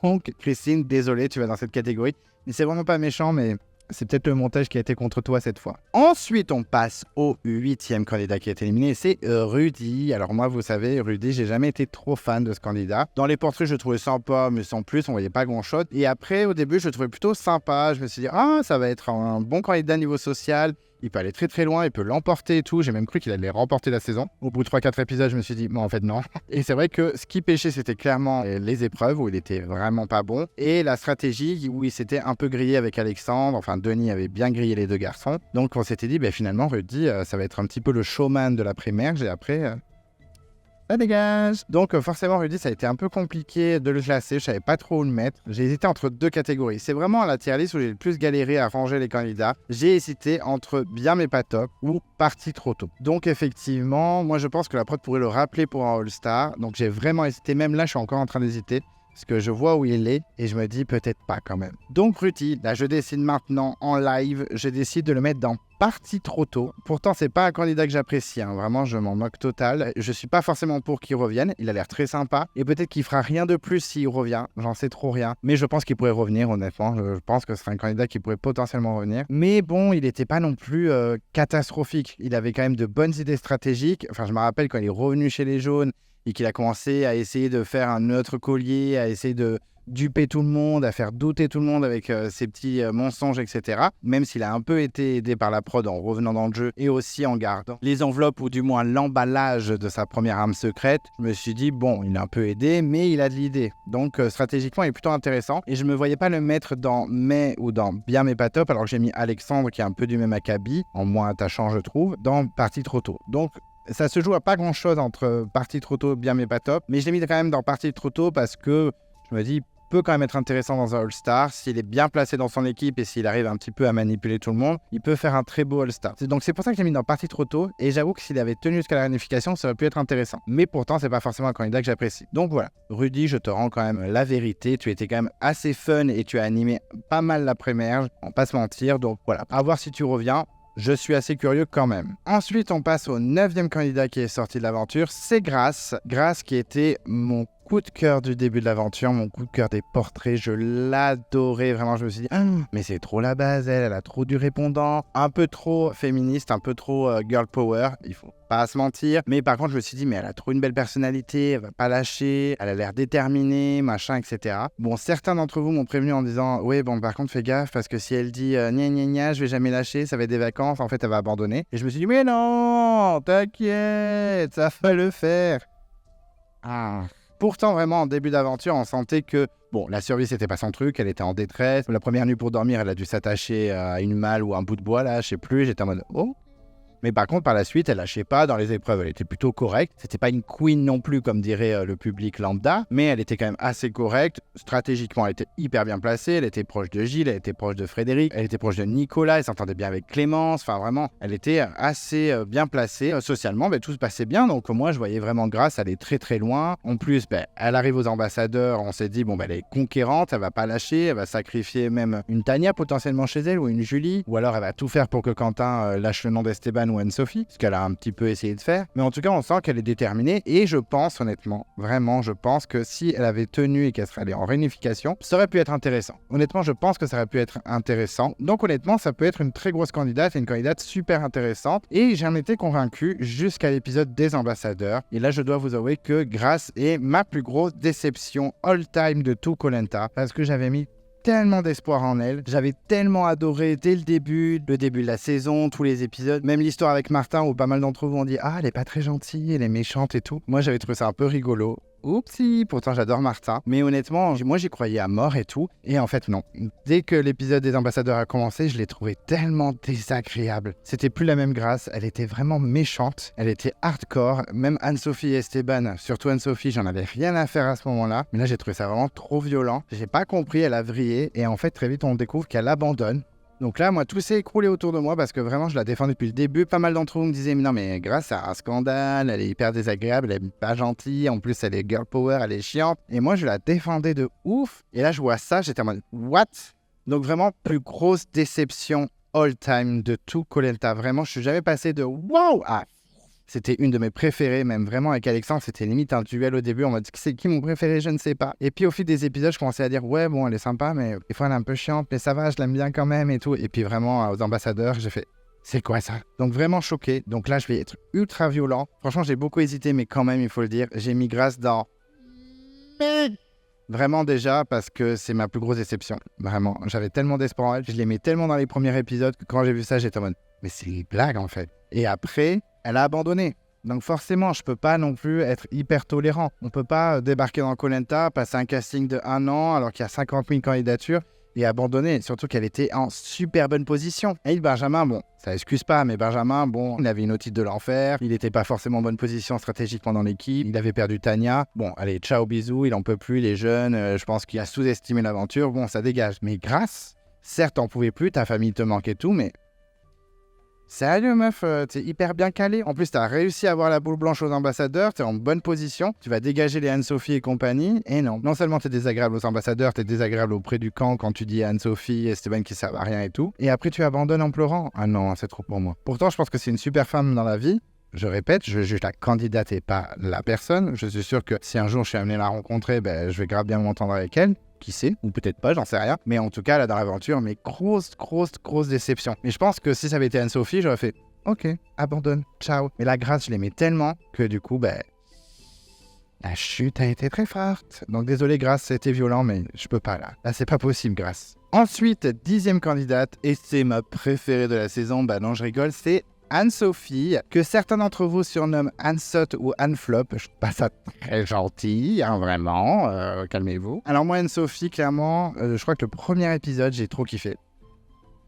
Donc Christine, désolé, tu vas dans cette catégorie. Mais c'est vraiment pas méchant, mais c'est peut-être le montage qui a été contre toi cette fois. Ensuite, on passe au 8e candidat qui a été éliminé, c'est Rudy. Alors moi, vous savez, Rudy, j'ai jamais été trop fan de ce candidat. Dans les portraits, je le trouvais sympa, mais sans plus, on voyait pas grand-chose. Et après, au début, je le trouvais plutôt sympa. Je me suis dit, ça va être un bon candidat niveau social. il peut aller très très loin, il peut l'emporter et tout. J'ai même cru qu'il allait remporter la saison. Au bout de 3-4 épisodes, je me suis dit, bon, en fait, non. Et c'est vrai que ce qui pêchait, c'était clairement les épreuves où il était vraiment pas bon. Et la stratégie où il s'était un peu grillé avec Alexandre. Enfin, Denis avait bien grillé les deux garçons. Donc, on s'était dit, finalement, Rudy, ça va être un petit peu le showman de la prémerge. Et après... ça dégage. Donc forcément Rudy, ça a été un peu compliqué de le classer, je savais pas trop où le mettre. J'ai hésité entre deux catégories. C'est vraiment la tier list où j'ai le plus galéré à ranger les candidats. J'ai hésité entre bien mais pas top ou parti trop tôt. Donc effectivement, moi je pense que la prod pourrait le rappeler pour un All-Star. Donc j'ai vraiment hésité, même là je suis encore en train d'hésiter. Parce que je vois où il est et je me dis peut-être pas quand même. Donc Rudy, là je décide maintenant en live, je décide de le mettre dans parti trop tôt. Pourtant c'est pas un candidat que j'apprécie, vraiment je m'en moque total. Je suis pas forcément pour qu'il revienne, il a l'air très sympa. Et peut-être qu'il fera rien de plus s'il revient, j'en sais trop rien. Mais je pense qu'il pourrait revenir honnêtement, je pense que ce serait un candidat qui pourrait potentiellement revenir. Mais bon, il n'était pas non plus catastrophique. Il avait quand même de bonnes idées stratégiques. Enfin je me rappelle quand il est revenu chez les jaunes, et qu'il a commencé à essayer de faire un autre collier, à essayer de duper tout le monde, à faire douter tout le monde avec ses petits mensonges, etc. Même s'il a un peu été aidé par la prod en revenant dans le jeu et aussi en gardant les enveloppes ou du moins l'emballage de sa première arme secrète, je me suis dit, bon, il a un peu aidé, mais il a de l'idée. Donc stratégiquement, il est plutôt intéressant et je me voyais pas le mettre dans mais ou dans bien mais pas top, alors que j'ai mis Alexandre qui est un peu du même acabit, en moins attachant je trouve, dans partie trop tôt. Donc ça se joue à pas grand chose entre partie trop tôt, bien mais pas top. Mais je l'ai mis quand même dans partie trop tôt parce que je me dis, il peut quand même être intéressant dans un All-Star. S'il est bien placé dans son équipe et s'il arrive un petit peu à manipuler tout le monde, il peut faire un très beau All-Star. Donc c'est pour ça que je l'ai mis dans partie trop tôt. Et j'avoue que s'il avait tenu jusqu'à la réunification, ça aurait pu être intéressant. Mais pourtant, c'est pas forcément un candidat que j'apprécie. Donc voilà. Rudy, je te rends quand même la vérité. Tu étais quand même assez fun et tu as animé pas mal la prémerge. On va pas se mentir. Donc voilà. À voir si tu reviens. Je suis assez curieux quand même. Ensuite, on passe au 9e candidat qui est sorti de l'aventure, c'est Grace. Grace qui était mon coup de cœur du début de l'aventure, mon coup de cœur des portraits, je l'adorais vraiment, je me suis dit mais c'est trop la base, elle a trop du répondant, un peu trop féministe, un peu trop girl power, il faut pas se mentir, mais par contre je me suis dit mais elle a trop une belle personnalité, elle va pas lâcher, elle a l'air déterminée, machin, etc. Bon, certains d'entre vous m'ont prévenu en disant ouais bon par contre fais gaffe parce que si elle dit gna gna gna je vais jamais lâcher, ça va être des vacances, en fait elle va abandonner, et je me suis dit mais non, t'inquiète, ça va le faire. Pourtant, vraiment, en début d'aventure, on sentait que, bon, la survie, c'était pas son truc, elle était en détresse. La première nuit pour dormir, elle a dû s'attacher à une malle ou un bout de bois, là, je sais plus. J'étais en mode, oh. Mais par contre, par la suite, elle lâchait pas dans les épreuves. Elle était plutôt correcte. C'était pas une queen non plus, comme dirait le public lambda, mais elle était quand même assez correcte. Stratégiquement, elle était hyper bien placée. Elle était proche de Gilles, elle était proche de Frédéric, elle était proche de Nicolas, elle s'entendait bien avec Clémence. Enfin, vraiment, elle était assez bien placée. Socialement, tout se passait bien. Donc, moi, je voyais vraiment Grace aller très très loin. En plus, elle arrive aux ambassadeurs. On s'est dit, bon, elle est conquérante, elle va pas lâcher, elle va sacrifier même une Tania potentiellement chez elle ou une Julie. Ou alors, elle va tout faire pour que Quentin lâche le nom d'Esteban ou Anne-Sophie, ce qu'elle a un petit peu essayé de faire. Mais en tout cas, on sent qu'elle est déterminée et je pense honnêtement, vraiment, je pense que si elle avait tenu et qu'elle serait allée en réunification, ça aurait pu être intéressant. Honnêtement, je pense que ça aurait pu être intéressant. Donc honnêtement, ça peut être une très grosse candidate et une candidate super intéressante. Et j'en étais convaincu jusqu'à l'épisode des ambassadeurs. Et là, je dois vous avouer que Grace est ma plus grosse déception all-time de tout Koh Lanta parce que j'avais mis tellement d'espoir en elle. J'avais tellement adoré dès le début de la saison, tous les épisodes, même l'histoire avec Martin où pas mal d'entre vous ont dit « Ah, elle est pas très gentille, elle est méchante et tout ». Moi, j'avais trouvé ça un peu rigolo. Oupsie, pourtant j'adore Martin. Mais honnêtement, moi j'y croyais à mort et tout. Et en fait, non. Dès que l'épisode des ambassadeurs a commencé, je l'ai trouvé tellement désagréable. C'était plus la même Grace, elle était vraiment méchante. Elle était hardcore. Même Anne-Sophie et Esteban, surtout Anne-Sophie, j'en avais rien à faire à ce moment-là. Mais là, j'ai trouvé ça vraiment trop violent. J'ai pas compris, elle a vrillé. Et en fait, très vite, on découvre qu'elle abandonne. Donc là, moi, tout s'est écroulé autour de moi parce que vraiment, je la défends depuis le début. Pas mal d'entre vous me disaient, mais non, mais Grace a un scandale, elle est hyper désagréable, elle est pas gentille, en plus, elle est girl power, elle est chiante. Et moi, je la défendais de ouf. Et là, je vois ça, j'étais en mode, what? Donc vraiment, plus grosse déception all-time de tout Koh Lanta. Vraiment, je suis jamais passé de wow à... C'était une de mes préférées, même vraiment avec Alexandre, c'était limite un duel au début, en mode c'est qui mon préféré, je ne sais pas. Et puis au fil des épisodes, je commençais à dire ouais bon elle est sympa, mais des fois elle est un peu chiante, mais ça va, je l'aime bien quand même et tout. Et puis vraiment aux ambassadeurs, j'ai fait c'est quoi ça? Donc vraiment choqué, donc là je vais être ultra violent. Franchement j'ai beaucoup hésité, mais quand même il faut le dire, j'ai mis Grace dans... Vraiment déjà parce que c'est ma plus grosse déception. Vraiment, j'avais tellement d'espoir en elle, je l'aimais tellement dans les premiers épisodes que quand j'ai vu ça, j'étais en mode mais c'est une blague en fait. Et après, elle a abandonné. Donc forcément, je peux pas non plus être hyper tolérant. On peut pas débarquer dans koh passer un casting de 1 an alors qu'il y a 50 000 candidatures et abandonner. Surtout qu'elle était en super bonne position. Et Benjamin, bon, ça excuse pas, mais Benjamin, bon, il avait une otite de l'enfer. Il n'était pas forcément en bonne position stratégiquement dans l'équipe. Il avait perdu Tania. Bon, allez, ciao, bisous, il en peut plus, il est jeune. Je pense qu'il a sous-estimé l'aventure. Bon, ça dégage. Mais Grace, certes, t'en pouvais plus, ta famille te manquait tout, mais... Sérieux meuf, t'es hyper bien calé. En plus, t'as réussi à avoir la boule blanche aux ambassadeurs, t'es en bonne position, tu vas dégager les Anne-Sophie et compagnie. Et non seulement t'es désagréable aux ambassadeurs, t'es désagréable auprès du camp quand tu dis à Anne-Sophie et Steven qui servent à rien et tout. Et après, tu abandonnes en pleurant. Ah non, c'est trop pour moi. Pourtant, je pense que c'est une super femme dans la vie. Je répète, je juge la candidate et pas la personne. Je suis sûr que si un jour je suis amené à la rencontrer, je vais grave bien m'entendre avec elle. Qui sait, ou peut-être pas, j'en sais rien. Mais en tout cas, là, dans l'aventure, mais grosse déception. Mais je pense que si ça avait été Anne-Sophie, j'aurais fait « Ok, abandonne, ciao ». Mais la Grace, je l'aimais tellement que du coup, la chute a été très forte. Donc désolé, Grace, c'était violent, mais je peux pas là. Là, c'est pas possible, Grace. Ensuite, 10e candidate, et c'est ma préférée de la saison, non, je rigole, c'est Anne-Sophie, que certains d'entre vous surnomment Anne-Sot ou Anne-Flop. Je trouve pas ça très gentil, vraiment, calmez-vous. Alors moi, Anne-Sophie, clairement, je crois que le premier épisode, j'ai trop kiffé.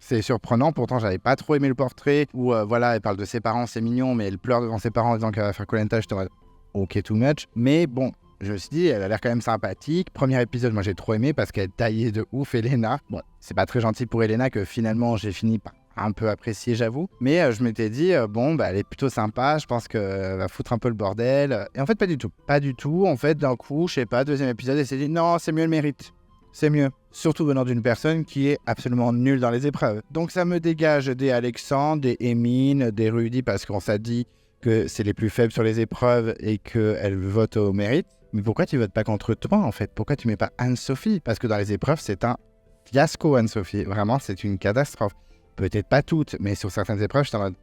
C'est surprenant, pourtant j'avais pas trop aimé le portrait, où elle parle de ses parents, c'est mignon, mais elle pleure devant ses parents en disant qu'elle va faire koh j'étais en mode ok, too much. Mais bon, je me suis dit, elle a l'air quand même sympathique. Premier épisode, moi j'ai trop aimé parce qu'elle taillait de ouf Elena. Bon, c'est pas très gentil pour Elena que finalement j'ai fini par un peu apprécié, j'avoue. Mais je m'étais dit, elle est plutôt sympa, je pense qu'elle va foutre un peu le bordel. Et en fait, pas du tout. Pas du tout. En fait, d'un coup, je sais pas, deuxième épisode, elle s'est dit, non, c'est mieux le mérite. C'est mieux. Surtout venant d'une personne qui est absolument nulle dans les épreuves. Donc ça me dégage des Alexandre, des Émine, des Rudy, parce qu'on s'est dit que c'est les plus faibles sur les épreuves et qu'elles votent au mérite. Mais pourquoi tu votes pas contre toi, en fait? Pourquoi tu mets pas Anne-Sophie? Parce que dans les épreuves, c'est un fiasco, Anne-Sophie. Vraiment, c'est une catastrophe. Peut-être pas toutes, mais sur certaines épreuves, je suis en mode...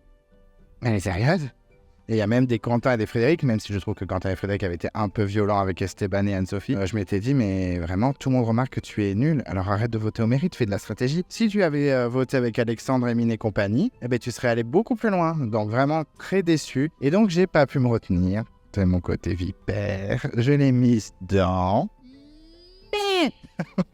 Elle est sérieuse? Et il y a même des Quentin et des Frédéric, même si je trouve que Quentin et Frédéric avaient été un peu violents avec Esteban et Anne-Sophie. Je m'étais dit, mais vraiment, tout le monde remarque que tu es nul, alors arrête de voter au mérite, fais de la stratégie. Si tu avais voté avec Alexandre, Émine et compagnie, tu serais allé beaucoup plus loin. Donc vraiment très déçu. Et donc, j'ai pas pu me retenir. C'est mon côté vipère. Je l'ai mise dans...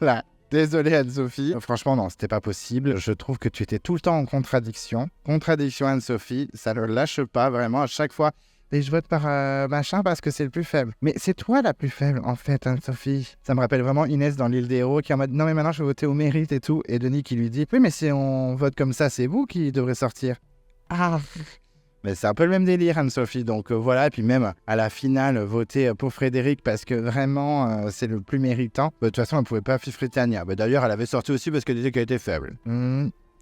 Là. Désolé Anne-Sophie. Franchement, non, c'était pas possible. Je trouve que tu étais tout le temps en contradiction. Contradiction Anne-Sophie, ça ne lâche pas vraiment à chaque fois. Et je vote par machin parce que c'est le plus faible. Mais c'est toi la plus faible en fait, Anne-Sophie. Ça me rappelle vraiment Inès dans l'île des héros qui est en mode non mais maintenant je vais voter au mérite et tout. Et Denis qui lui dit oui mais si on vote comme ça, c'est vous qui devrez sortir. Ah. Mais c'est un peu le même délire, Anne-Sophie. Donc voilà, et puis même à la finale, voter pour Frédéric parce que vraiment, c'est le plus méritant. De toute façon, elle ne pouvait pas fifrer Tania. D'ailleurs, elle avait sorti aussi parce qu'elle disait qu'elle était faible.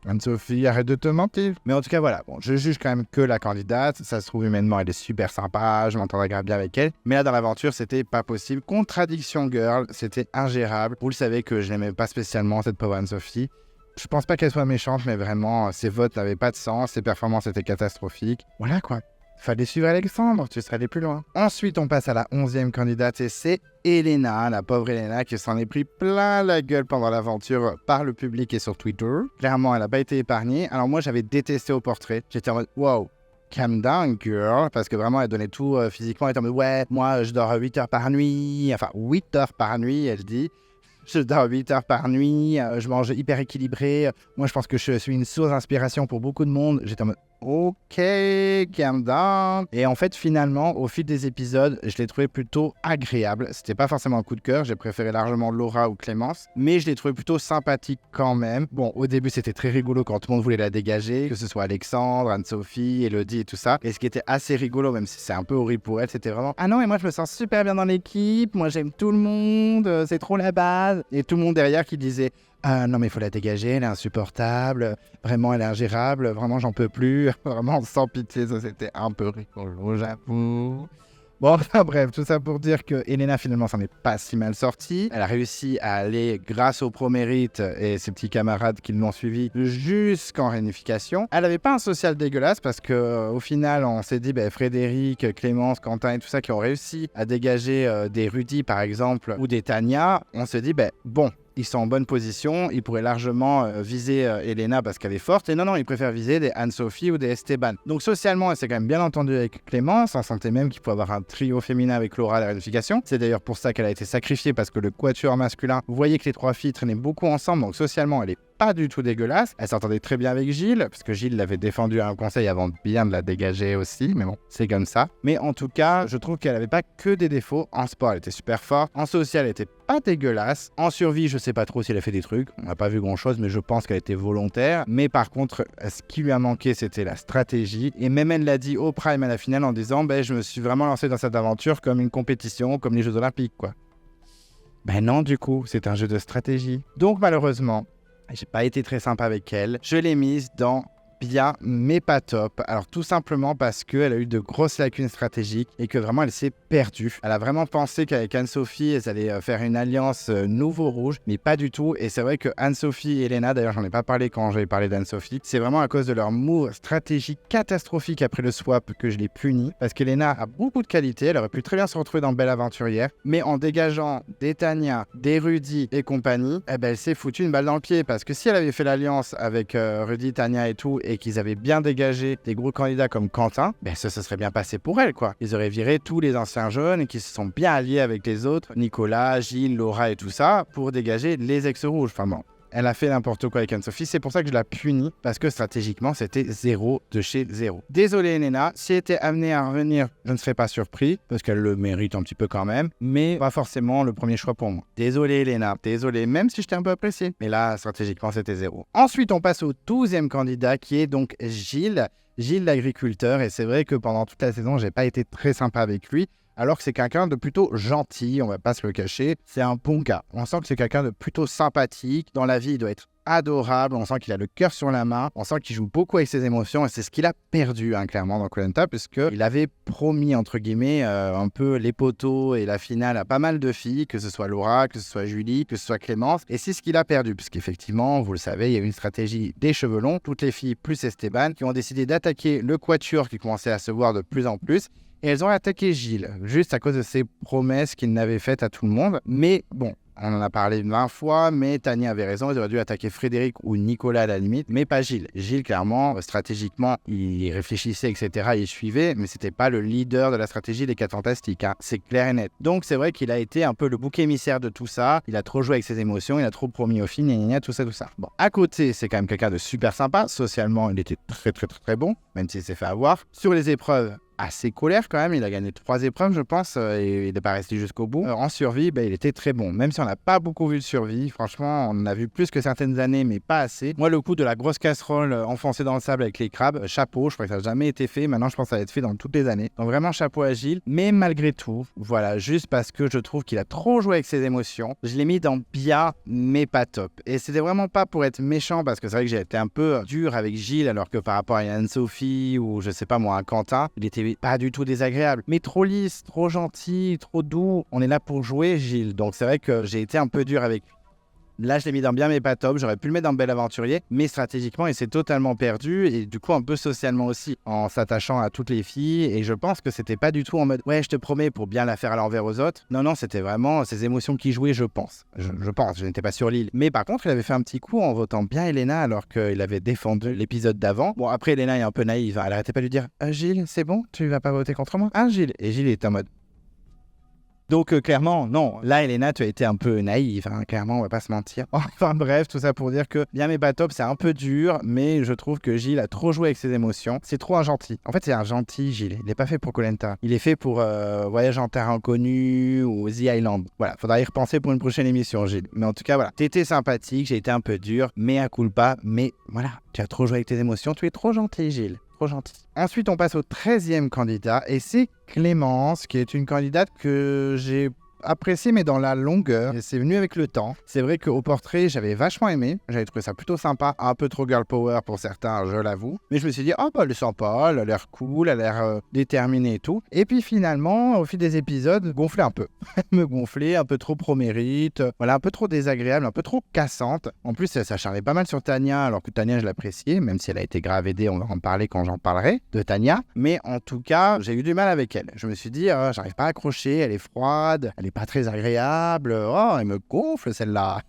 Anne-Sophie, arrête de te mentir. Mais en tout cas, voilà. Bon, je juge quand même que la candidate. Ça se trouve, humainement, elle est super sympa. Je m'entendrai grave bien avec elle. Mais là, dans l'aventure, c'était pas possible. Contradiction girl, c'était ingérable. Vous le savez que je n'aimais pas spécialement cette pauvre Anne-Sophie. Je pense pas qu'elle soit méchante, mais vraiment, ses votes n'avaient pas de sens, ses performances étaient catastrophiques. Voilà quoi. Fallait suivre Alexandre, tu serais allé plus loin. Ensuite, on passe à la 11e candidate et c'est Elena, la pauvre Elena qui s'en est pris plein la gueule pendant l'aventure par le public et sur Twitter. Clairement, elle n'a pas été épargnée. Alors moi, j'avais détesté au portrait. J'étais en mode, wow, calm down, girl. Parce que vraiment, elle donnait tout physiquement. Elle était en mode, ouais, moi, je dors 8 heures par nuit. Enfin, 8 heures par nuit, elle dit. Je dors 8 heures par nuit, je mange hyper équilibré. Moi, je pense que je suis une source d'inspiration pour beaucoup de monde. J'étais en mode, ok, calm down. Et en fait, finalement, au fil des épisodes, je l'ai trouvé plutôt agréable. C'était pas forcément un coup de cœur, j'ai préféré largement Laura ou Clémence, mais je l'ai trouvé plutôt sympathique quand même. Bon, au début, c'était très rigolo quand tout le monde voulait la dégager, que ce soit Alexandre, Anne-Sophie, Elodie et tout ça. Et ce qui était assez rigolo, même si c'est un peu horrible pour elle, c'était vraiment, ah non, et moi, je me sens super bien dans l'équipe, moi, j'aime tout le monde, c'est trop la base. Et tout le monde derrière qui disait, ah non mais il faut la dégager, elle est insupportable, vraiment elle est ingérable, vraiment j'en peux plus, vraiment sans pitié, ça c'était un peu rigolo, j'avoue. Bon, enfin bref, tout ça pour dire que Elena finalement s'en est pas si mal sortie. Elle a réussi à aller, grâce au pro-mérite et ses petits camarades qui l'ont suivi, jusqu'en réunification. Elle avait pas un social dégueulasse parce que au final, on s'est dit, Frédéric, Clémence, Quentin et tout ça qui ont réussi à dégager des Rudy par exemple ou des Tania, on s'est dit, bon. Ils sont en bonne position, ils pourraient largement viser Elena parce qu'elle est forte. Et non, ils préfèrent viser des Anne-Sophie ou des Esteban. Donc socialement, elle s'est quand même bien entendue avec Clémence. On sentait même qu'il pouvait avoir un trio féminin avec Laura à la réunification. C'est d'ailleurs pour ça qu'elle a été sacrifiée parce que le quatuor masculin, vous voyez que les trois filles traînaient beaucoup ensemble. Donc socialement, elle est pas du tout dégueulasse. Elle s'entendait très bien avec Gilles, parce que Gilles l'avait défendue à un conseil avant bien de la dégager aussi, mais bon, c'est comme ça. Mais en tout cas, je trouve qu'elle avait pas que des défauts. En sport, elle était super forte. En social, elle était pas dégueulasse. En survie, je sais pas trop si elle a fait des trucs. On n'a pas vu grand chose, mais je pense qu'elle était volontaire. Mais par contre, ce qui lui a manqué, c'était la stratégie. Et même elle l'a dit au Prime à la finale en disant, je me suis vraiment lancé dans cette aventure comme une compétition, comme les Jeux Olympiques, quoi. Non, du coup, c'est un jeu de stratégie. Donc malheureusement, j'ai pas été très sympa avec elle. Je l'ai mise dans bien, mais pas top. Alors tout simplement parce qu'elle a eu de grosses lacunes stratégiques et que vraiment elle s'est perdue. Elle a vraiment pensé qu'avec Anne-Sophie, elles allaient faire une alliance nouveau-rouge, mais pas du tout. Et c'est vrai que Anne-Sophie et Elena, d'ailleurs j'en ai pas parlé quand j'avais parlé d'Anne-Sophie, c'est vraiment à cause de leur move stratégique catastrophique après le swap que je l'ai puni. Parce qu'Elena a beaucoup de qualités, elle aurait pu très bien se retrouver dans Belle Aventurière, mais en dégageant des Tania, des Rudy et compagnie, elle s'est foutue une balle dans le pied. Parce que si elle avait fait l'alliance avec Rudy, Tania et tout, et qu'ils avaient bien dégagé des gros candidats comme Quentin, ça se serait bien passé pour elle, quoi. Ils auraient viré tous les anciens jeunes et qui se sont bien alliés avec les autres, Nicolas, Gilles, Laura et tout ça, pour dégager les ex-rouges. Enfin bon, elle a fait n'importe quoi avec Anne-Sophie, c'est pour ça que je la punis, parce que stratégiquement, c'était 0 de chez 0. Désolé Elena, si elle était amenée à revenir, je ne serais pas surpris, parce qu'elle le mérite un petit peu quand même, mais pas forcément le premier choix pour moi. Désolé Elena, désolé, même si je t'ai un peu apprécié, mais là, stratégiquement, c'était 0. Ensuite, on passe au 12e candidat, qui est donc Gilles l'agriculteur, et c'est vrai que pendant toute la saison, j'ai pas été très sympa avec lui, alors que c'est quelqu'un de plutôt gentil, on va pas se le cacher, c'est un bon gars. On sent que c'est quelqu'un de plutôt sympathique, dans la vie il doit être adorable, on sent qu'il a le cœur sur la main, on sent qu'il joue beaucoup avec ses émotions et c'est ce qu'il a perdu clairement dans Koh-Lanta puisqu'il avait promis entre guillemets un peu les poteaux et la finale à pas mal de filles, que ce soit Laura, que ce soit Julie, que ce soit Clémence, et c'est ce qu'il a perdu puisqu'effectivement, vous le savez, il y a eu une stratégie des cheveux longs, toutes les filles plus Esteban qui ont décidé d'attaquer le quatuor qui commençait à se voir de plus en plus. Et elles ont attaqué Gilles, juste à cause de ses promesses qu'il n'avait faites à tout le monde. Mais bon, on en a parlé 20 fois, mais Tania avait raison, ils auraient dû attaquer Frédéric ou Nicolas à la limite, mais pas Gilles. Gilles, clairement, stratégiquement, il réfléchissait, etc., il suivait, mais c'était pas le leader de la stratégie des 4 Fantastiques, hein. C'est clair et net. Donc c'est vrai qu'il a été un peu le bouc émissaire de tout ça, il a trop joué avec ses émotions, il a trop promis aux filles, tout ça. Bon, à côté, c'est quand même quelqu'un de super sympa, socialement, il était très bon, même s'il s'est fait avoir. Sur les épreuves, assez colère quand même, il a gagné 3 épreuves je pense et il n'est pas resté jusqu'au bout. En survie, il était très bon, même si on n'a pas beaucoup vu de survie, franchement on en a vu plus que certaines années mais pas assez. Moi le coup de la grosse casserole enfoncée dans le sable avec les crabes, chapeau, je crois que ça n'a jamais été fait, maintenant je pense que ça va être fait dans toutes les années. Donc vraiment chapeau à Gilles, mais malgré tout, voilà, juste parce que je trouve qu'il a trop joué avec ses émotions, je l'ai mis dans bien mais pas top. Et c'était vraiment pas pour être méchant parce que c'est vrai que j'ai été un peu dur avec Gilles alors que par rapport à Anne-Sophie ou je sais pas moi, à Quentin, il était pas du tout désagréable, mais trop lisse, trop gentil, trop doux. On est là pour jouer, Gilles. Donc c'est vrai que j'ai été un peu dur avec lui. Là, je l'ai mis dans bien mais pas top. J'aurais pu le mettre dans Bel Aventurier, mais stratégiquement, il s'est totalement perdu et du coup un peu socialement aussi, en s'attachant à toutes les filles. Et je pense que c'était pas du tout en mode ouais, je te promets pour bien la faire à l'envers aux autres. Non, c'était vraiment ses émotions qui jouaient, je pense. Je pense, je n'étais pas sur l'île. Mais par contre, il avait fait un petit coup en votant bien Elena alors qu'il avait défendu l'épisode d'avant. Bon, après, Elena est un peu naïve. Elle arrêtait pas de lui dire Gilles, c'est bon, tu vas pas voter contre moi? Ah, Gilles. Et Gilles est en mode donc clairement, non. Là, Elena, tu as été un peu naïve, hein, clairement, on va pas se mentir. Enfin bref, tout ça pour dire que bien mais pas top, c'est un peu dur, mais je trouve que Gilles a trop joué avec ses émotions. C'est trop un gentil. En fait, c'est un gentil, Gilles. Il n'est pas fait pour Koh-Lanta. Il est fait pour Voyage en Terre Inconnue ou The Island. Voilà, faudra y repenser pour une prochaine émission, Gilles. Mais en tout cas, voilà. T'étais sympathique, j'ai été un peu dur, mais à culpa, mais voilà. Tu as trop joué avec tes émotions, tu es trop gentil, Gilles. Trop gentil. Ensuite, on passe au 13e candidat et c'est Clémence, qui est une candidate que j'ai apprécié, mais dans la longueur. Et c'est venu avec le temps. C'est vrai qu'au portrait, j'avais vachement aimé. J'avais trouvé ça plutôt sympa. Un peu trop girl power pour certains, je l'avoue. Mais je me suis dit, oh, bah, elle est sympa, elle a l'air cool, elle a l'air déterminée et tout. Et puis finalement, au fil des épisodes, gonflait un peu. Elle me gonflait, un peu trop pro-mérite. Voilà, un peu trop désagréable, un peu trop cassante. En plus, elle s'acharnait pas mal sur Tania, alors que Tania, je l'appréciais, même si elle a été grave aidée, on va en parler quand j'en parlerai, de Tania. Mais en tout cas, j'ai eu du mal avec elle. Je me suis dit, j'arrive pas à accrocher, elle est froide, elle est pas très agréable. Oh, elle me gonfle celle-là.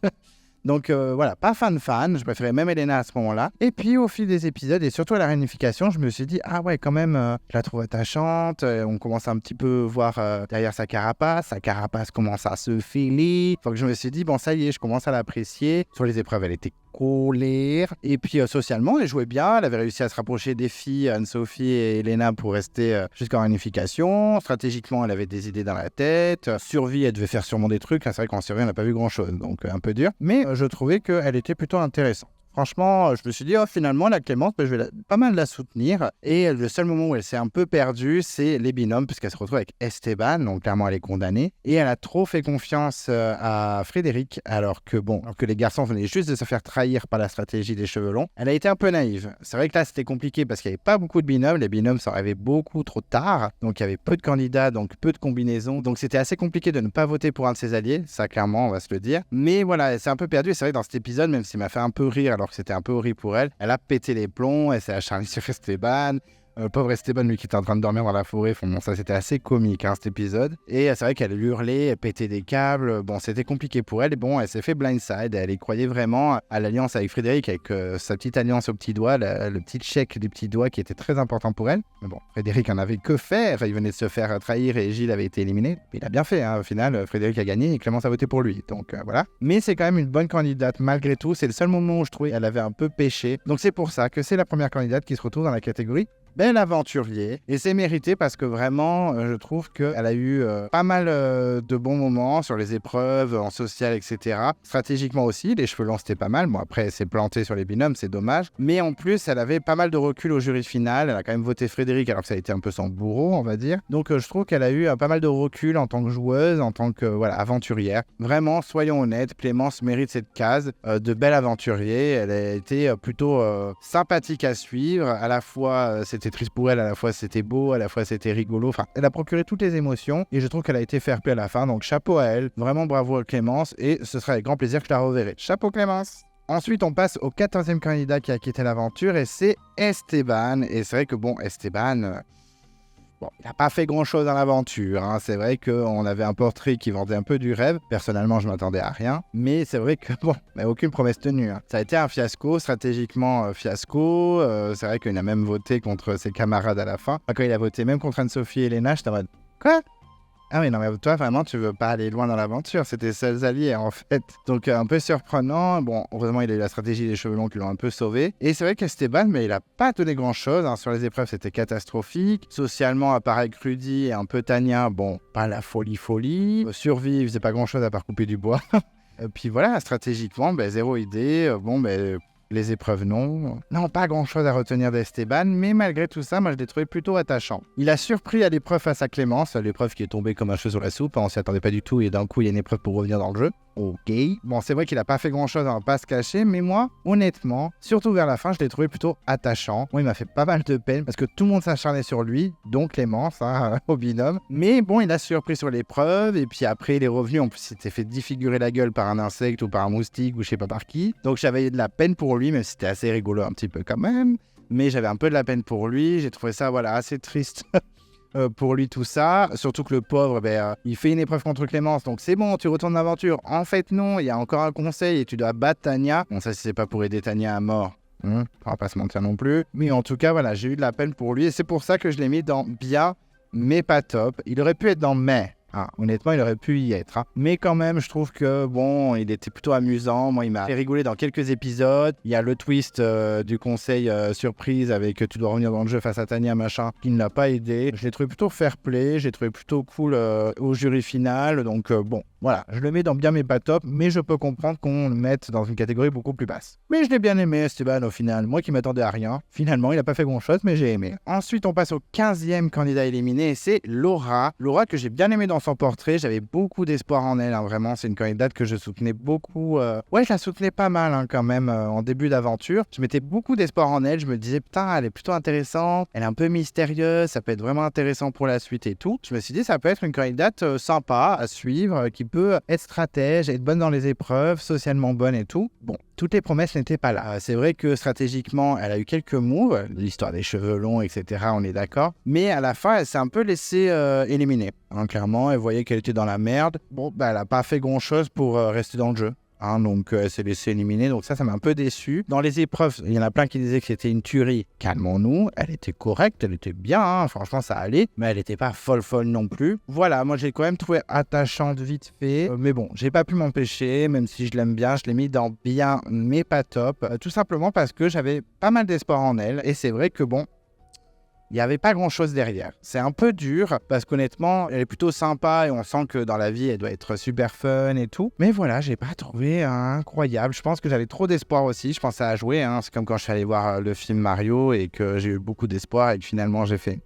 Donc voilà, pas fan, je préférais même Elena à ce moment-là. Et puis au fil des épisodes et surtout à la réunification, je me suis dit, ah ouais, quand même, je la trouve attachante. On commence à un petit peu voir derrière sa carapace commence à se filer. Donc je me suis dit, bon ça y est, je commence à l'apprécier. Sur les épreuves, elle était colère. Et puis socialement, elle jouait bien. Elle avait réussi à se rapprocher des filles, Anne-Sophie et Elena, pour rester jusqu'en réunification. Stratégiquement, elle avait des idées dans la tête. Survie, elle devait faire sûrement des trucs. Là, c'est vrai qu'en survie, on n'a pas vu grand-chose, donc un peu dur. Mais je trouvais qu'elle était plutôt intéressante. Franchement, je me suis dit, finalement, la Clémence, je vais pas mal la soutenir. Et le seul moment où elle s'est un peu perdue, c'est les binômes, puisqu'elle se retrouve avec Esteban, donc clairement, elle est condamnée. Et elle a trop fait confiance à Frédéric, alors que les garçons venaient juste de se faire trahir par la stratégie des cheveux longs. Elle a été un peu naïve. C'est vrai que là, c'était compliqué parce qu'il n'y avait pas beaucoup de binômes. Les binômes sont arrivés beaucoup trop tard. Donc, il y avait peu de candidats, donc peu de combinaisons. Donc, c'était assez compliqué de ne pas voter pour un de ses alliés. Ça, clairement, on va se le dire. Mais voilà, elle s'est un peu perdue. Et c'est vrai que dans cet épisode, même s'il m'a fait un peu rire, alors que c'était un peu horrible pour elle. Elle a pété les plombs, elle s'est acharnée sur Esteban. Pauvre Esteban, lui qui était en train de dormir dans la forêt, bon, ça c'était assez comique cet épisode. Et c'est vrai qu'elle hurlait, elle pétait des câbles, bon c'était compliqué pour elle. Et bon, elle s'est fait blindside, elle y croyait vraiment à l'alliance avec Frédéric, avec sa petite alliance au petit doigt, le petit chèque du petit doigt qui était très important pour elle. Mais bon, Frédéric en avait que faire, il venait de se faire trahir et Gilles avait été éliminé. Il a bien fait, au final, Frédéric a gagné et Clémence a voté pour lui, donc voilà. Mais c'est quand même une bonne candidate malgré tout, c'est le seul moment où je trouvais qu'elle avait un peu péché. Donc c'est pour ça que c'est la première candidate qui se retrouve dans la catégorie bel aventurier, et c'est mérité parce que vraiment, je trouve qu'elle a eu pas mal de bons moments sur les épreuves, en social, etc. Stratégiquement aussi, les cheveux longs, c'était pas mal. Bon, après, elle s'est plantée sur les binômes, c'est dommage. Mais en plus, elle avait pas mal de recul au jury final. Elle a quand même voté Frédéric, alors que ça a été un peu son bourreau, on va dire. Donc, je trouve qu'elle a eu pas mal de recul en tant que joueuse, en tant que aventurière. Vraiment, soyons honnêtes, Clémence mérite cette case de belle aventurier. Elle a été plutôt sympathique à suivre. À la fois, c'était triste pour elle, à la fois c'était beau, à la fois c'était rigolo. Enfin, elle a procuré toutes les émotions et je trouve qu'elle a été fair-play à la fin. Donc chapeau à elle, vraiment bravo à Clémence et ce sera avec grand plaisir que je la reverrai. Chapeau Clémence. Ensuite, on passe au 14e candidat qui a quitté l'aventure et c'est Esteban. Et c'est vrai que Esteban... Bon, il n'a pas fait grand-chose dans l'aventure. C'est vrai qu'on avait un portrait qui vendait un peu du rêve. Personnellement, je ne m'attendais à rien. Mais c'est vrai que, mais aucune promesse tenue. Ça a été un fiasco, stratégiquement fiasco. C'est vrai qu'il a même voté contre ses camarades à la fin. Quand il a voté même contre Anne-Sophie et Elena, j'étais en mode « Quoi ?» Ah oui, non, mais toi, vraiment, tu veux pas aller loin dans l'aventure. C'était seuls alliés, en fait. Donc, un peu surprenant. Bon, heureusement, il a eu la stratégie des cheveux longs qui l'ont un peu sauvé. Et c'est vrai qu'Esteban, mais il a pas donné grand-chose. Sur les épreuves, c'était catastrophique. Socialement, à part avec Rudy et un peu Tania, pas la folie. Survie, il faisait pas grand-chose à part couper du bois. Puis voilà, stratégiquement, zéro idée. Les épreuves, non. Non, pas grand-chose à retenir d'Esteban, mais malgré tout ça, moi, je l'ai trouvé plutôt attachant. Il a surpris à l'épreuve face à Clémence, l'épreuve qui est tombée comme un cheveu sur la soupe. On s'y attendait pas du tout, et d'un coup, il y a une épreuve pour revenir dans le jeu. Ok. Bon, c'est vrai qu'il a pas fait grand-chose, on va pas se cacher, mais moi, honnêtement, surtout vers la fin, je l'ai trouvé plutôt attachant. Moi, il m'a fait pas mal de peine, parce que tout le monde s'acharnait sur lui, donc Clémence, au binôme. Mais bon, il a surpris sur l'épreuve, et puis après, il est revenu, en plus, il s'était fait défigurer la gueule par un insecte ou par un moustique, ou je sais pas par qui. Donc, j'avais de la peine pour lui, même si c'était assez rigolo un petit peu quand même. Mais j'avais un peu de la peine pour lui, j'ai trouvé ça, assez triste. Pour lui tout ça, surtout que le pauvre, il fait une épreuve contre Clémence, donc c'est bon, tu retournes l'aventure. En fait non, il y a encore un conseil et tu dois battre Tania. Bon ça si c'est pas pour aider Tania à mort, on va pas se mentir non plus. Mais en tout cas voilà, j'ai eu de la peine pour lui et c'est pour ça que je l'ai mis dans bien, mais pas top. Il aurait pu être dans mais. Honnêtement, il aurait pu y être. Mais quand même, je trouve que, il était plutôt amusant. Moi, il m'a fait rigoler dans quelques épisodes. Il y a le twist du conseil surprise avec tu dois revenir dans le jeu face à Tania, machin, qui ne l'a pas aidé. Je l'ai trouvé plutôt fair-play. J'ai trouvé plutôt cool au jury final. Donc, voilà, je le mets dans bien mais pas top. Mais je peux comprendre qu'on le mette dans une catégorie beaucoup plus basse. Mais je l'ai bien aimé, Esteban, au final. Moi qui m'attendais à rien. Finalement, il n'a pas fait grand-chose, mais j'ai aimé. Ensuite, on passe au 15e candidat éliminé. Et c'est Laura. Laura que j'ai bien aimé dans son portrait, j'avais beaucoup d'espoir en elle, hein, vraiment. C'est une candidate que je soutenais beaucoup. Ouais, je la soutenais pas mal hein, quand même en début d'aventure. Je mettais beaucoup d'espoir en elle. Je me disais, putain, elle est plutôt intéressante. Elle est un peu mystérieuse. Ça peut être vraiment intéressant pour la suite et tout. Je me suis dit, ça peut être une candidate sympa à suivre, qui peut être stratège, être bonne dans les épreuves, socialement bonne et tout. Bon, toutes les promesses n'étaient pas là. C'est vrai que stratégiquement, elle a eu quelques moves, l'histoire des cheveux longs, etc., on est d'accord. Mais à la fin, elle s'est un peu laissée éliminer. Hein, clairement, elle voyait qu'elle était dans la merde. Bon, elle n'a pas fait grand-chose pour rester dans le jeu. Hein, donc elle s'est laissée éliminer, donc ça m'a un peu déçu. Dans les épreuves, il y en a plein qui disaient que c'était une tuerie. Calmons-nous, elle était correcte, elle était bien, hein, franchement ça allait, mais elle n'était pas folle non plus. Voilà, moi j'ai quand même trouvé attachante vite fait, mais bon, j'ai pas pu m'empêcher, même si je l'aime bien, je l'ai mis dans bien, mais pas top, tout simplement parce que j'avais pas mal d'espoir en elle, et c'est vrai que bon, il n'y avait pas grand-chose derrière. C'est un peu dur parce qu'honnêtement, elle est plutôt sympa et on sent que dans la vie, elle doit être super fun et tout. Mais voilà, j'ai pas trouvé incroyable. Je pense que j'avais trop d'espoir aussi. Je pensais à jouer. Hein. C'est comme quand je suis allé voir le film Mario et que j'ai eu beaucoup d'espoir et que finalement j'ai fait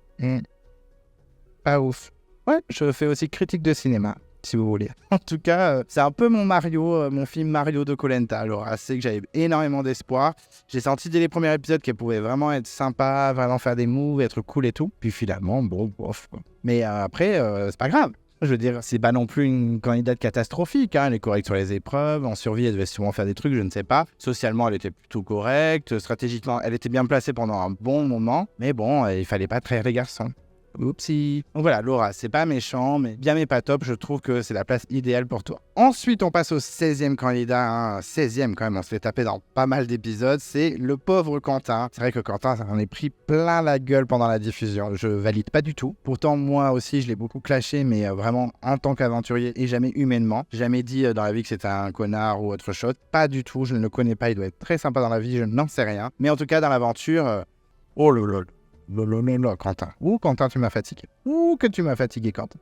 pas ouf. Ouais, je fais aussi critique de cinéma, si vous voulez. En tout cas, c'est un peu mon Mario, mon film Mario de koh Lanta. Alors, c'est que j'avais énormément d'espoir. J'ai senti dès les premiers épisodes qu'elle pouvait vraiment être sympa, vraiment faire des moves, être cool et tout. Puis finalement, bon, bof. Mais après, c'est pas grave. Je veux dire, c'est pas non plus une candidate catastrophique. Hein. Elle est correcte sur les épreuves. En survie, elle devait sûrement faire des trucs, je ne sais pas. Socialement, elle était plutôt correcte. Stratégiquement, elle était bien placée pendant un bon moment. Mais bon, il fallait pas trahir les garçons. Oupsie. Donc voilà, Laura, c'est pas méchant, mais bien mais pas top. Je trouve que c'est la place idéale pour toi. Ensuite, on passe au 16e candidat. Hein. 16e quand même, on se fait taper dans pas mal d'épisodes. C'est le pauvre Quentin. C'est vrai que Quentin, ça en est pris plein la gueule pendant la diffusion. Je valide pas du tout. Pourtant, moi aussi, je l'ai beaucoup clashé, mais vraiment en tant qu'aventurier et jamais humainement. Jamais dit dans la vie que c'était un connard ou autre chose. Pas du tout, je ne le connais pas. Il doit être très sympa dans la vie, je n'en sais rien. Mais en tout cas, dans l'aventure, oh lol. Non, Quentin. Ouh, Quentin, tu m'as fatigué. Ouh, que tu m'as fatigué, Quentin.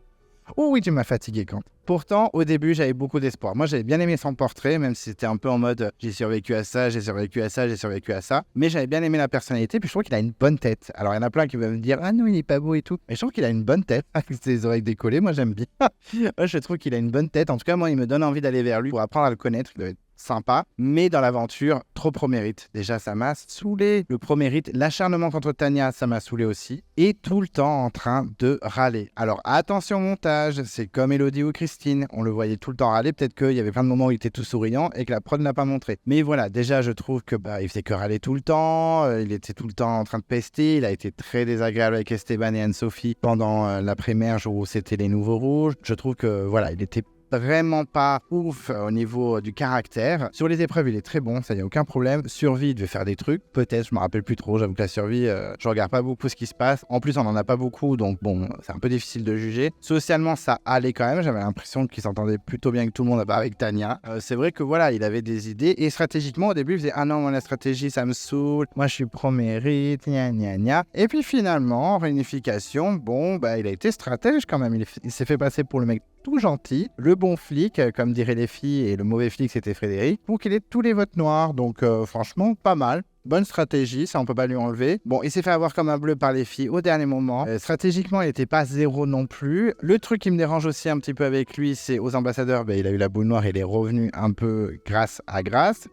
Oh oui, tu m'as fatigué, Quentin. Pourtant, au début, j'avais beaucoup d'espoir. Moi, j'avais bien aimé son portrait, même si c'était un peu en mode j'ai survécu à ça, j'ai survécu à ça, j'ai survécu à ça. Mais j'avais bien aimé la personnalité, puis je trouve qu'il a une bonne tête. Alors, il y en a plein qui veulent me dire ah non, il est pas beau et tout. Mais je trouve qu'il a une bonne tête. Avec ses oreilles décollées, moi, j'aime bien. Moi, je trouve qu'il a une bonne tête. En tout cas, moi, il me donne envie d'aller vers lui pour apprendre à le connaître. Il doit être sympa, mais dans l'aventure, trop pro-mérite. Déjà, ça m'a saoulé. Le pro-mérite, l'acharnement contre Tania, ça m'a saoulé aussi. Et tout le temps en train de râler. Alors, attention au montage, c'est comme Elodie ou Christine. On le voyait tout le temps râler. Peut-être qu'il y avait plein de moments où il était tout souriant et que la prod ne l'a pas montré. Mais voilà, déjà, je trouve que il faisait que râler tout le temps. Il était tout le temps en train de pester. Il a été très désagréable avec Esteban et Anne-Sophie pendant l'après-merge où c'était les nouveaux rouges. Je trouve que, voilà, il était vraiment pas ouf au niveau du caractère. Sur les épreuves, il est très bon, ça y a aucun problème. Survie, il devait faire des trucs, peut-être, je me rappelle plus trop. J'avoue que la survie, je regarde pas beaucoup ce qui se passe. En plus, on en a pas beaucoup, donc bon, c'est un peu difficile de juger. Socialement, ça allait quand même. J'avais l'impression qu'il s'entendait plutôt bien avec tout le monde, avec Tania. C'est vrai que voilà, il avait des idées. Et stratégiquement, au début, il faisait ah non, moi la stratégie, ça me saoule. Moi, je suis pro-mérite, gna gna gna. Et puis finalement, en réunification, bon, il a été stratège quand même. Il s'est fait passer pour le mec tout gentil, le bon flic, comme diraient les filles, et le mauvais flic, c'était Frédéric, pour qu'il ait tous les votes noirs. Donc, franchement, pas mal. Bonne stratégie, ça on peut pas lui enlever. Bon, il s'est fait avoir comme un bleu par les filles au dernier moment. Stratégiquement, il n'était pas zéro non plus. Le truc qui me dérange aussi un petit peu avec lui, c'est aux ambassadeurs, il a eu la boule noire, il est revenu un peu grâce à grâce.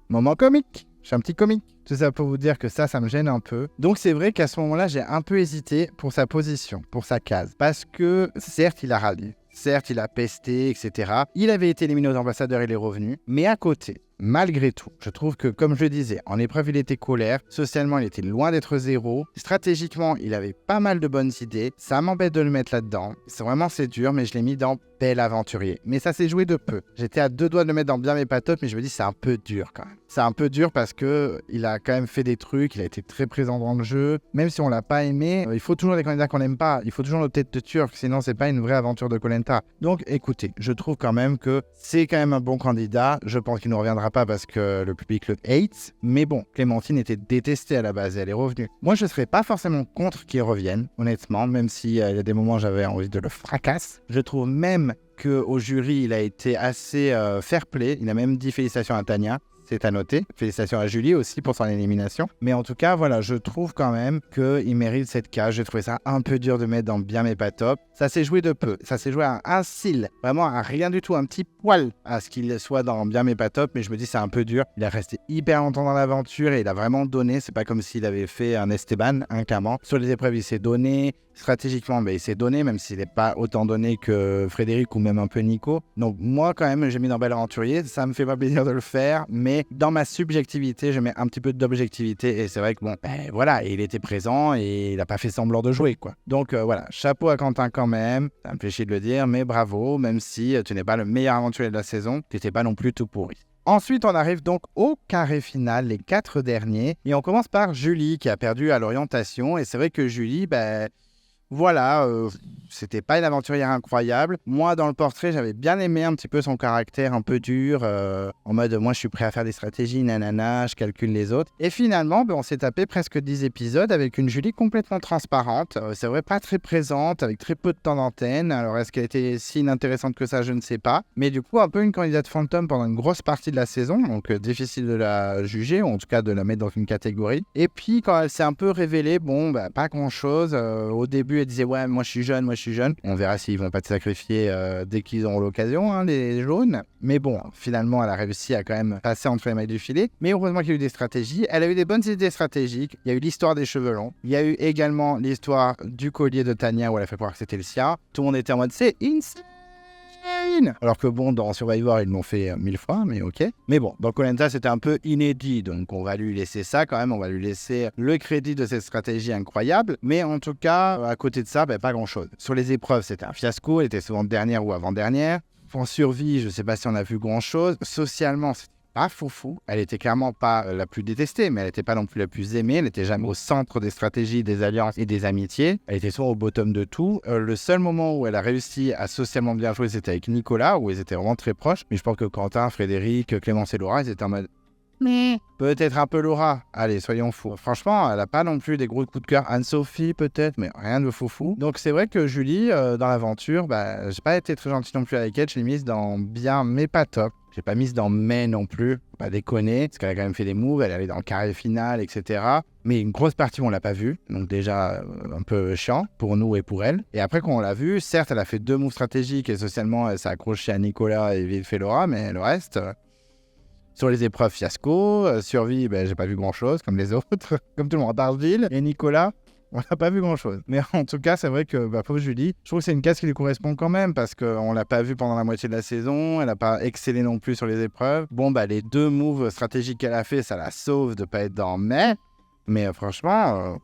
Moment comique. Je suis un petit comique. Tout ça pour vous dire que ça me gêne un peu. Donc c'est vrai qu'à ce moment-là, j'ai un peu hésité pour sa position, pour sa case. Parce que certes, il a râlé. Certes, il a pesté, etc. Il avait été éliminé aux ambassadeurs, il est revenu. Mais à côté, malgré tout, je trouve que, comme je le disais, en épreuve, il était colère. Socialement, il était loin d'être zéro. Stratégiquement, il avait pas mal de bonnes idées. Ça m'embête de le mettre là-dedans. C'est dur, mais je l'ai mis dans bel aventurier. Mais ça s'est joué de peu. J'étais à 2 doigts de le mettre dans bien mais pas top, mais je me dis c'est un peu dur quand même. C'est un peu dur parce que il a quand même fait des trucs, il a été très présent dans le jeu. Même si on l'a pas aimé, il faut toujours des candidats qu'on n'aime pas. Il faut toujours nos têtes de turc, sinon c'est pas une vraie aventure de koh Lanta. Donc écoutez, je trouve quand même que c'est quand même un bon candidat. Je pense qu'il ne reviendra pas parce que le public le hate. Mais bon, Clémentine était détestée à la base et elle est revenue. Moi, je serais pas forcément contre qu'il revienne, honnêtement, même si il y a des moments où j'avais envie de le fracasser. Je trouve même qu'au jury, il a été assez fair-play. Il a même dit félicitations à Tania. c'est à noter. Félicitations à Julie aussi pour son élimination. Mais en tout cas, voilà, je trouve quand même qu'il mérite cette case. J'ai trouvé ça un peu dur de mettre dans bien mais pas top. Ça s'est joué de peu. Ça s'est joué à un cil, vraiment à rien du tout, un petit poil à ce qu'il soit dans bien mais pas top. Mais je me dis c'est un peu dur. Il a resté hyper longtemps dans l'aventure et il a vraiment donné. C'est pas comme s'il avait fait un Esteban, clairement. Sur les épreuves, il s'est donné. Stratégiquement, il s'est donné, même s'il n'est pas autant donné que Frédéric ou même un peu Nico. Donc moi, quand même, j'ai mis dans Bel Aventurier. Ça me fait pas plaisir de le faire, mais dans ma subjectivité, je mets un petit peu d'objectivité. Et c'est vrai que bon, voilà, il était présent et il n'a pas fait semblant de jouer, quoi. Donc voilà, chapeau à Quentin quand même. Ça me fait chier de le dire, mais bravo, même si tu n'es pas le meilleur aventurier de la saison, tu n'étais pas non plus tout pourri. Ensuite, on arrive donc au carré final, les 4 derniers. Et on commence par Julie, qui a perdu à l'orientation. Et c'est vrai que Julie, voilà, c'était pas une aventurière incroyable. Moi, dans le portrait, j'avais bien aimé un petit peu son caractère un peu dur, en mode moi je suis prêt à faire des stratégies, nanana, je calcule les autres. Et finalement, on s'est tapé presque 10 épisodes avec une Julie complètement transparente. C'est vrai, pas très présente, avec très peu de temps d'antenne. Alors est-ce qu'elle était si inintéressante que ça, je ne sais pas. Mais du coup, un peu une candidate fantôme pendant une grosse partie de la saison, donc difficile de la juger, ou en tout cas de la mettre dans une catégorie. Et puis quand elle s'est un peu révélée, pas grand-chose. Au début, elle disait ouais, moi je suis jeune. On verra s'ils vont pas te sacrifier dès qu'ils auront l'occasion, les jaunes. Mais bon, finalement, elle a réussi à quand même passer entre les mailles du filet. Mais heureusement qu'il y a eu des stratégies. Elle a eu des bonnes idées stratégiques. Il y a eu l'histoire des cheveux longs. Il y a eu également l'histoire du collier de Tania où elle a fait croire que c'était le sien. Tout le monde était en mode c'est insane. Alors que bon, dans Survivor, ils l'ont fait 1000 fois, mais ok. Mais bon, dans Koh-Lanta, c'était un peu inédit, donc on va lui laisser ça quand même, on va lui laisser le crédit de cette stratégie incroyable. Mais en tout cas, à côté de ça, pas grand-chose. Sur les épreuves, c'était un fiasco, elle était souvent dernière ou avant-dernière. En survie, je sais pas si on a vu grand-chose. Socialement, c'était pas foufou. Elle était clairement pas la plus détestée, mais elle était pas non plus la plus aimée. Elle était jamais au centre des stratégies, des alliances et des amitiés. Elle était souvent au bottom de tout. Le seul moment où elle a réussi à socialement bien jouer, c'était avec Nicolas, où ils étaient vraiment très proches. Mais je pense que Quentin, Frédéric, Clémence et Laura, ils étaient en mode... Mais peut-être un peu Laura. Allez, soyons fous. Franchement, elle a pas non plus des gros coups de cœur. Anne-Sophie, peut-être, mais rien de foufou. Donc, c'est vrai que Julie, dans l'aventure, j'ai pas été très gentil non plus avec elle. Je l'ai mise dans bien, mais pas top. J'ai pas mise dans mais non plus. Pas déconner. Parce qu'elle a quand même fait des moves. Elle est allée dans le carré final, etc. Mais une grosse partie, on l'a pas vue. Donc, déjà, un peu chiant pour nous et pour elle. Et après, quand on l'a vue, certes, elle a fait 2 moves stratégiques et socialement, elle s'est accrochée à Nicolas et vite fait Laura. Mais le reste... Sur les épreuves, fiasco. Survie, j'ai pas vu grand-chose, comme les autres. Comme tout le monde, à part Gilles et Nicolas, on n'a pas vu grand-chose. Mais en tout cas, c'est vrai que, pauvre Julie, je trouve que c'est une case qui lui correspond quand même, parce qu'on l'a pas vue pendant la moitié de la saison, elle n'a pas excellé non plus sur les épreuves. Bon, les 2 moves stratégiques qu'elle a fait, ça la sauve de pas être dans mais franchement...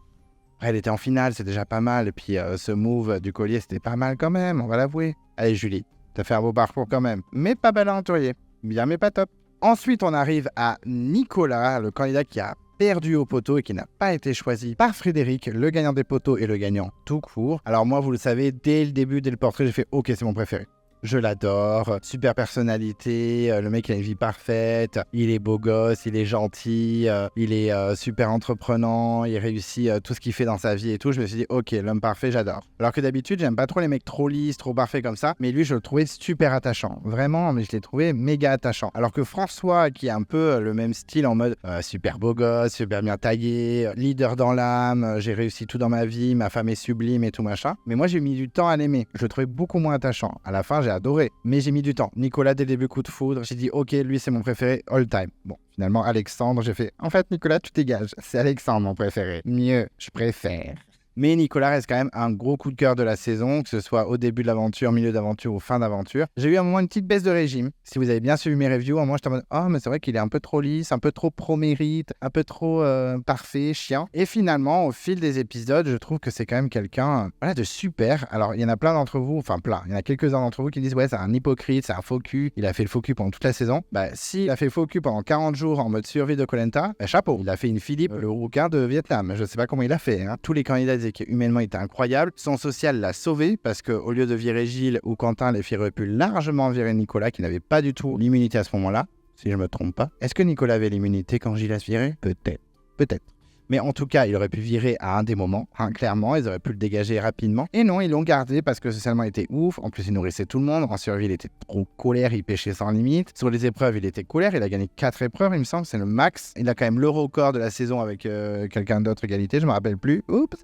elle était en finale, c'est déjà pas mal. Et puis ce move du collier, c'était pas mal quand même, on va l'avouer. Allez Julie, t'as fait un beau parcours quand même. Mais pas Bel Aventurier. Bien, mais pas top. Ensuite, on arrive à Nicolas, le candidat qui a perdu au poteau et qui n'a pas été choisi par Frédéric, le gagnant des poteaux et le gagnant tout court. Alors moi, vous le savez, dès le début, dès le portrait, j'ai fait « Ok, c'est mon préféré ». Je l'adore, super personnalité, le mec il a une vie parfaite, il est beau gosse, il est gentil, il est super entreprenant, il réussit tout ce qu'il fait dans sa vie et tout. Je me suis dit ok, l'homme parfait, j'adore. Alors que d'habitude j'aime pas trop les mecs trop lisses, trop parfaits comme ça, mais lui je le trouvais super attachant, vraiment, mais je l'ai trouvé méga attachant. Alors que François qui a un peu le même style en mode super beau gosse, super bien taillé, leader dans l'âme, j'ai réussi tout dans ma vie, ma femme est sublime et tout machin, mais moi j'ai mis du temps à l'aimer, je le trouvais beaucoup moins attachant. À la fin j'ai adoré, mais j'ai mis du temps. Nicolas dès le début, coup de foudre, j'ai dit ok, lui c'est mon préféré all time. Bon, finalement Alexandre, j'ai fait en fait Nicolas tu dégages, c'est Alexandre mon préféré. Mieux, je préfère. Mais Nicolas reste quand même un gros coup de cœur de la saison, que ce soit au début de l'aventure, milieu d'aventure ou fin d'aventure. J'ai eu à un moment une petite baisse de régime. Si vous avez bien suivi mes reviews, à un moment j'étais en mode oh mais c'est vrai qu'il est un peu trop lisse, un peu trop pro-mérite, un peu trop parfait, chiant. Et finalement, au fil des épisodes, je trouve que c'est quand même quelqu'un de super. Alors il y en a plein d'entre vous, enfin plein, il y en a quelques-uns d'entre vous qui disent ouais c'est un hypocrite, c'est un faux cul, il a fait le faux cul pendant toute la saison. S'il a fait le faux cul pendant 40 jours en mode survie de Koh-Lanta, chapeau. Il a fait une Philippe, le rouquin de Vietnam. Je sais pas comment il a fait. Tous les candidats disaient qu'humainement il était incroyable. Son social l'a sauvé parce qu'au lieu de virer Gilles ou Quentin, les filles auraient pu largement virer Nicolas qui n'avait pas du tout l'immunité à ce moment-là, si je me trompe pas. Est-ce que Nicolas avait l'immunité quand Gilles a se viré ? Peut-être. Mais en tout cas, il aurait pu virer à un des moments, clairement, ils auraient pu le dégager rapidement. Et non, ils l'ont gardé parce que socialement, il était ouf. En plus, il nourrissait tout le monde. En survie, il était trop colère, il pêchait sans limite. Sur les épreuves, il était colère. Il a gagné 4 épreuves, il me semble, c'est le max. Il a quand même le record de la saison avec quelqu'un d'autre égalité, je me rappelle plus. Oups.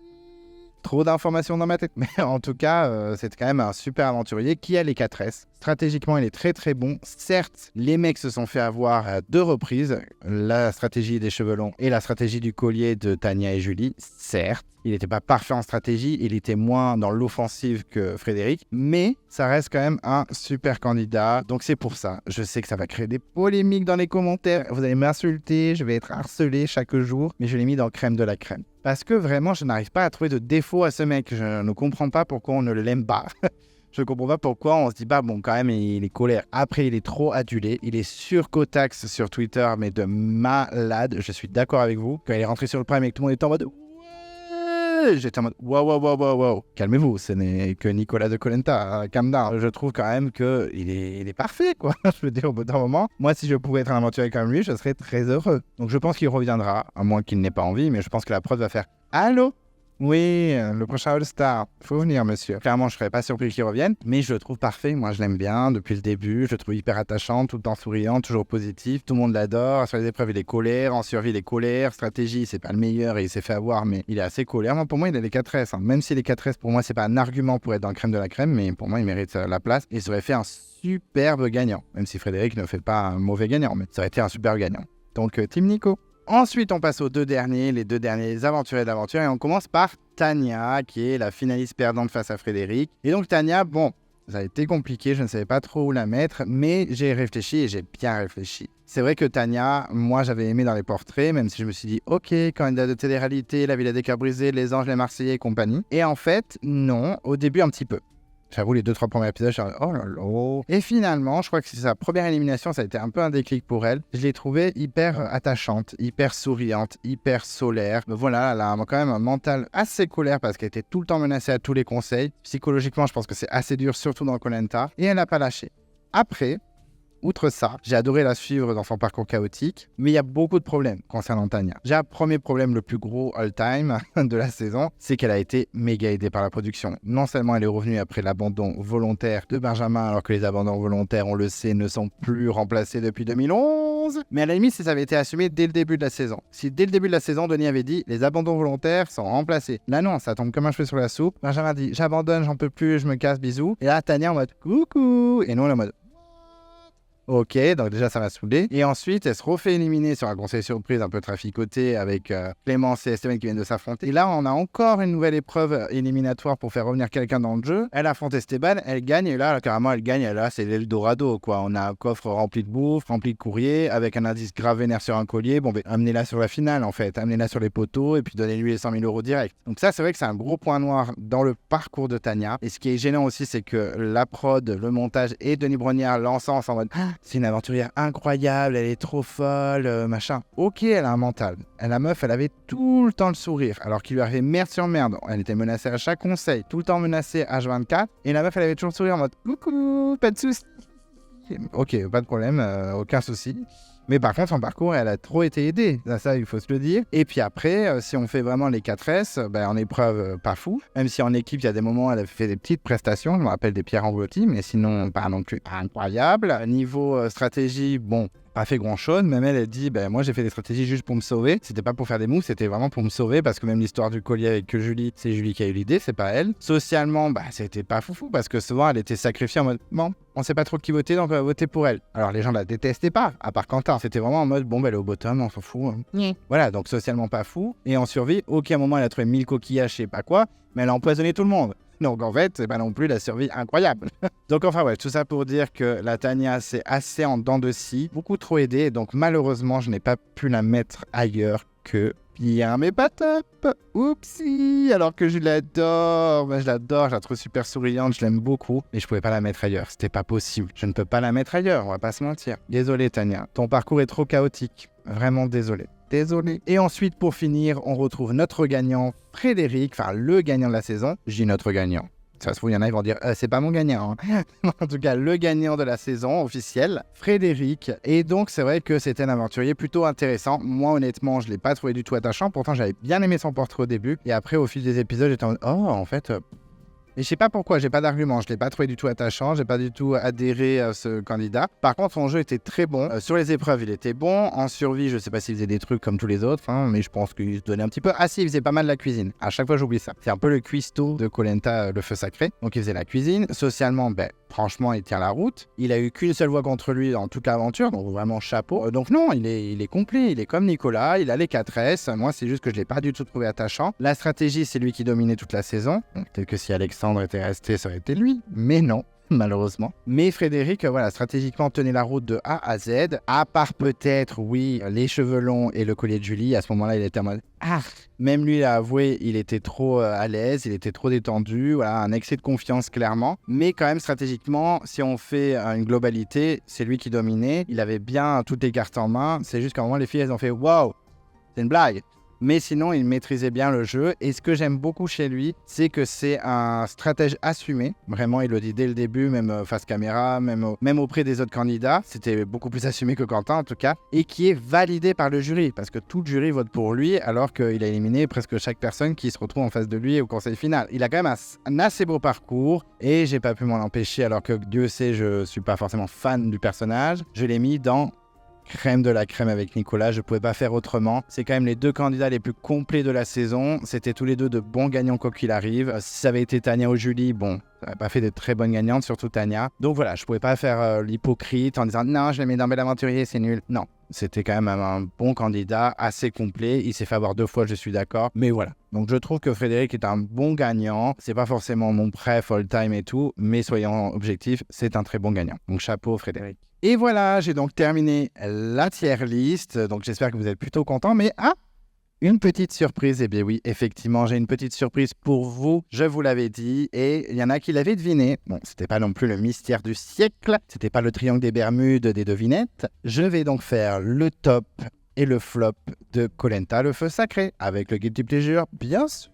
Trop d'informations dans ma tête. Mais en tout cas, c'est quand même un super aventurier qui a les 4S. Stratégiquement, il est très très bon. Certes, les mecs se sont fait avoir à 2 reprises. La stratégie des cheveux longs et la stratégie du collier de Tania et Julie. Certes, il n'était pas parfait en stratégie. Il était moins dans l'offensive que Frédéric. Mais ça reste quand même un super candidat. Donc c'est pour ça. Je sais que ça va créer des polémiques dans les commentaires. Vous allez m'insulter. Je vais être harcelé chaque jour. Mais je l'ai mis dans crème de la crème. Parce que vraiment, je n'arrive pas à trouver de défaut à ce mec. Je ne comprends pas pourquoi on ne l'aime pas. Je ne comprends pas pourquoi on se dit pas, bon, quand même, il est colère. Après, il est trop adulé. Il est surcotaxe sur Twitter, mais de malade. Je suis d'accord avec vous. Quand il est rentré sur le prime et que tout le monde était en mode... J'étais en mode wow. Calmez-vous, ce n'est que Nicolas de Koh-Lanta. Calm down. Je trouve quand même qu'il est parfait, quoi. Je veux dire, au bout d'un moment, moi, si je pouvais être un aventurier comme lui, je serais très heureux. Donc je pense qu'il reviendra, à moins qu'il n'ait pas envie, mais je pense que la prod va faire allô. Oui, le prochain All-Star, faut venir, monsieur. Clairement, je serais pas surpris qu'il revienne, mais je le trouve parfait. Moi, je l'aime bien depuis le début. Je le trouve hyper attachant, tout le temps souriant, toujours positif. Tout le monde l'adore. Sur les épreuves, il est colère. En survie, il est colère. Stratégie, c'est pas le meilleur et il s'est fait avoir, mais il est assez colère. Moi, pour moi, il a les 4S. Même si les 4S, pour moi, c'est pas un argument pour être dans le crème de la crème, mais pour moi, il mérite la place. Et ça aurait fait un superbe gagnant. Même si Frédéric ne fait pas un mauvais gagnant, mais ça aurait été un superbe gagnant. Donc, Team Nico. Ensuite, on passe aux les 2 derniers aventuriers d'aventure, et on commence par Tania, qui est la finaliste perdante face à Frédéric. Et donc Tania, bon, ça a été compliqué, je ne savais pas trop où la mettre, mais j'ai réfléchi et j'ai bien réfléchi. C'est vrai que Tania, moi j'avais aimé dans les portraits, même si je me suis dit, ok, candidat de télé-réalité, La Villa des Cœurs Brisés, Les Anges, les Marseillais et compagnie. Et en fait, non, au début un petit peu. J'avoue, les 2-3 premiers épisodes, je suis oh là là. Et finalement, je crois que c'est sa première élimination, ça a été un peu un déclic pour elle. Je l'ai trouvée hyper attachante, hyper souriante, hyper solaire. Mais voilà, elle a quand même un mental assez colère parce qu'elle était tout le temps menacée à tous les conseils. Psychologiquement, je pense que c'est assez dur, surtout dans Koh-Lanta. Et elle n'a pas lâché. Après, outre ça, j'ai adoré la suivre dans son parcours chaotique, mais il y a beaucoup de problèmes concernant Tania. Déjà, premier problème le plus gros all-time de la saison, c'est qu'elle a été méga aidée par la production. Non seulement elle est revenue après l'abandon volontaire de Benjamin, alors que les abandons volontaires, on le sait, ne sont plus remplacés depuis 2011, mais à la limite, si ça avait été assumé dès le début de la saison. Si dès le début de la saison, Denis avait dit, les abandons volontaires sont remplacés. Là non, ça tombe comme un cheveu sur la soupe. Benjamin dit, j'abandonne, j'en peux plus, je me casse, bisous. Et là, Tania en mode, coucou. Et nous, on est en mode, ok, donc déjà ça m'a saoulé. Et ensuite, elle se refait éliminer sur un conseil surprise un peu traficoté avec Clémence et Esteban qui viennent de s'affronter. Et là, on a encore une nouvelle épreuve éliminatoire pour faire revenir quelqu'un dans le jeu. Elle affronte Esteban, elle gagne. Et là, carrément, elle gagne. Et là, c'est l'Eldorado, quoi. On a un coffre rempli de bouffe, rempli de courrier, avec un indice grave vénère sur un collier. Bon, ben, amenez-la sur la finale, en fait. Amenez-la sur les poteaux et puis donnez-lui les 100 000 € direct. Donc ça, c'est vrai que c'est un gros point noir dans le parcours de Tania. Et ce qui est gênant aussi, c'est que la prod, le montage et Denis Brognard l'encensent en mode c'est une aventurière incroyable, elle est trop folle, machin. Ok, elle a un mental. La meuf, elle avait tout le temps le sourire, alors qu'il lui arrivait merde sur merde. Elle était menacée à chaque conseil, tout le temps menacée H24. Et la meuf, elle avait toujours le sourire en mode coucou, pas de soucis. Ok, pas de problème, aucun souci. Mais par contre, son parcours, elle a trop été aidée. Ça, il faut se le dire. Et puis après, si on fait vraiment les 4S, en épreuve, pas fou. Même si en équipe, il y a des moments, elle a fait des petites prestations. Je me rappelle des Pierre Amblotti, mais sinon, pas non plus incroyable. Niveau stratégie, bon, pas fait grand chose. Même elle dit, moi, j'ai fait des stratégies juste pour me sauver. C'était pas pour faire des moves, c'était vraiment pour me sauver. Parce que même l'histoire du collier avec Julie, c'est Julie qui a eu l'idée, c'est pas elle. Socialement, c'était pas foufou parce que souvent, elle était sacrifiée en mode, bon, on sait pas trop qui voter, donc on va voter pour elle. Alors les gens la détestaient pas, à part Quentin. C'était vraiment en mode, bon, elle est au bottom, on s'en fout. Voilà, donc socialement pas fou. Et en survie, aucun moment elle a trouvé 1000 coquillages, je sais pas quoi, mais elle a empoisonné tout le monde. Donc en fait, c'est pas non plus la survie incroyable. Donc enfin ouais, tout ça pour dire que la Tania, c'est assez en dents de scie, beaucoup trop aidée, donc malheureusement, je n'ai pas pu la mettre ailleurs que bien, mais pas top. Oupsie, alors que je l'adore. Je l'adore, je la trouve super souriante, je l'aime beaucoup. Mais je pouvais pas la mettre ailleurs, c'était pas possible. Je ne peux pas la mettre ailleurs, on va pas se mentir. Désolé Tania, ton parcours est trop chaotique. Vraiment désolé. Désolé. Et ensuite, pour finir, on retrouve notre gagnant, Frédéric, enfin le gagnant de la saison. Je dis notre gagnant. Ça se trouve, il y en a, ils vont dire c'est pas mon gagnant. Hein. En tout cas, le gagnant de la saison officielle, Frédéric. Et donc, c'est vrai que c'était un aventurier plutôt intéressant. Moi, honnêtement, je l'ai pas trouvé du tout attachant. Pourtant, j'avais bien aimé son portrait au début. Et après, au fil des épisodes, j'étais en mode, en fait. Et je sais pas pourquoi, j'ai pas d'argument, je l'ai pas trouvé du tout attachant, j'ai pas du tout adhéré à ce candidat. Par contre, son jeu était très bon. Sur les épreuves, il était bon. En survie, je sais pas s'il faisait des trucs comme tous les autres, hein, mais je pense qu'il se donnait un petit peu. Ah si, il faisait pas mal de la cuisine. À chaque fois, j'oublie ça. C'est un peu le cuistot de koh Lanta, le feu sacré. Donc il faisait la cuisine. Socialement, franchement, il tient la route. Il a eu qu'une seule voix contre lui dans toute l'aventure, donc vraiment chapeau. Donc non, il est complet, il est comme Nicolas, il a les 4 S. Moi, c'est juste que je l'ai pas du tout trouvé attachant. La stratégie, c'est lui qui dominait toute la saison. Peut-être que si Alexandre était resté, ça aurait été lui, mais non. Malheureusement. Mais Frédéric, voilà, stratégiquement tenait la route de A à Z, à part peut-être, oui, les cheveux longs et le collier de Julie. À ce moment-là, il était en mode même lui, il a avoué, il était trop à l'aise, il était trop détendu, voilà, un excès de confiance clairement. Mais quand même, stratégiquement, si on fait une globalité, c'est lui qui dominait. Il avait bien toutes les cartes en main. C'est juste qu'à un moment, les filles, elles ont fait waouh, c'est une blague. Mais sinon, il maîtrisait bien le jeu. Et ce que j'aime beaucoup chez lui, c'est que c'est un stratège assumé. Vraiment, il le dit dès le début, même face caméra, même auprès des autres candidats. C'était beaucoup plus assumé que Quentin, en tout cas. Et qui est validé par le jury. Parce que tout le jury vote pour lui, alors qu'il a éliminé presque chaque personne qui se retrouve en face de lui au conseil final. Il a quand même un assez beau parcours. Et j'ai pas pu m'en empêcher, alors que Dieu sait, je suis pas forcément fan du personnage. Je l'ai mis dans crème de la crème avec Nicolas, je pouvais pas faire autrement. C'est quand même les deux candidats les plus complets de la saison. C'était tous les deux de bons gagnants quoi qu'il arrive. Si ça avait été Tania ou Julie, ça n'aurait pas fait de très bonnes gagnantes, surtout Tania. Donc voilà, je pouvais pas faire l'hypocrite en disant non, je l'ai mis dans Bel Aventurier, c'est nul. Non, c'était quand même un bon candidat, assez complet. Il s'est fait avoir 2 fois, je suis d'accord. Mais voilà. Donc je trouve que Frédéric est un bon gagnant. C'est pas forcément mon préf all time et tout, mais soyons objectifs, c'est un très bon gagnant. Donc chapeau Frédéric. Et voilà, j'ai donc terminé la tier list. Donc j'espère que vous êtes plutôt contents. Mais une petite surprise. Eh bien oui, effectivement, j'ai une petite surprise pour vous. Je vous l'avais dit. Et il y en a qui l'avaient deviné. Bon, c'était pas non plus le mystère du siècle. C'était pas le triangle des Bermudes des devinettes. Je vais donc faire le top et le flop de koh Lanta, le feu sacré, avec le guilty pleasure, bien sûr.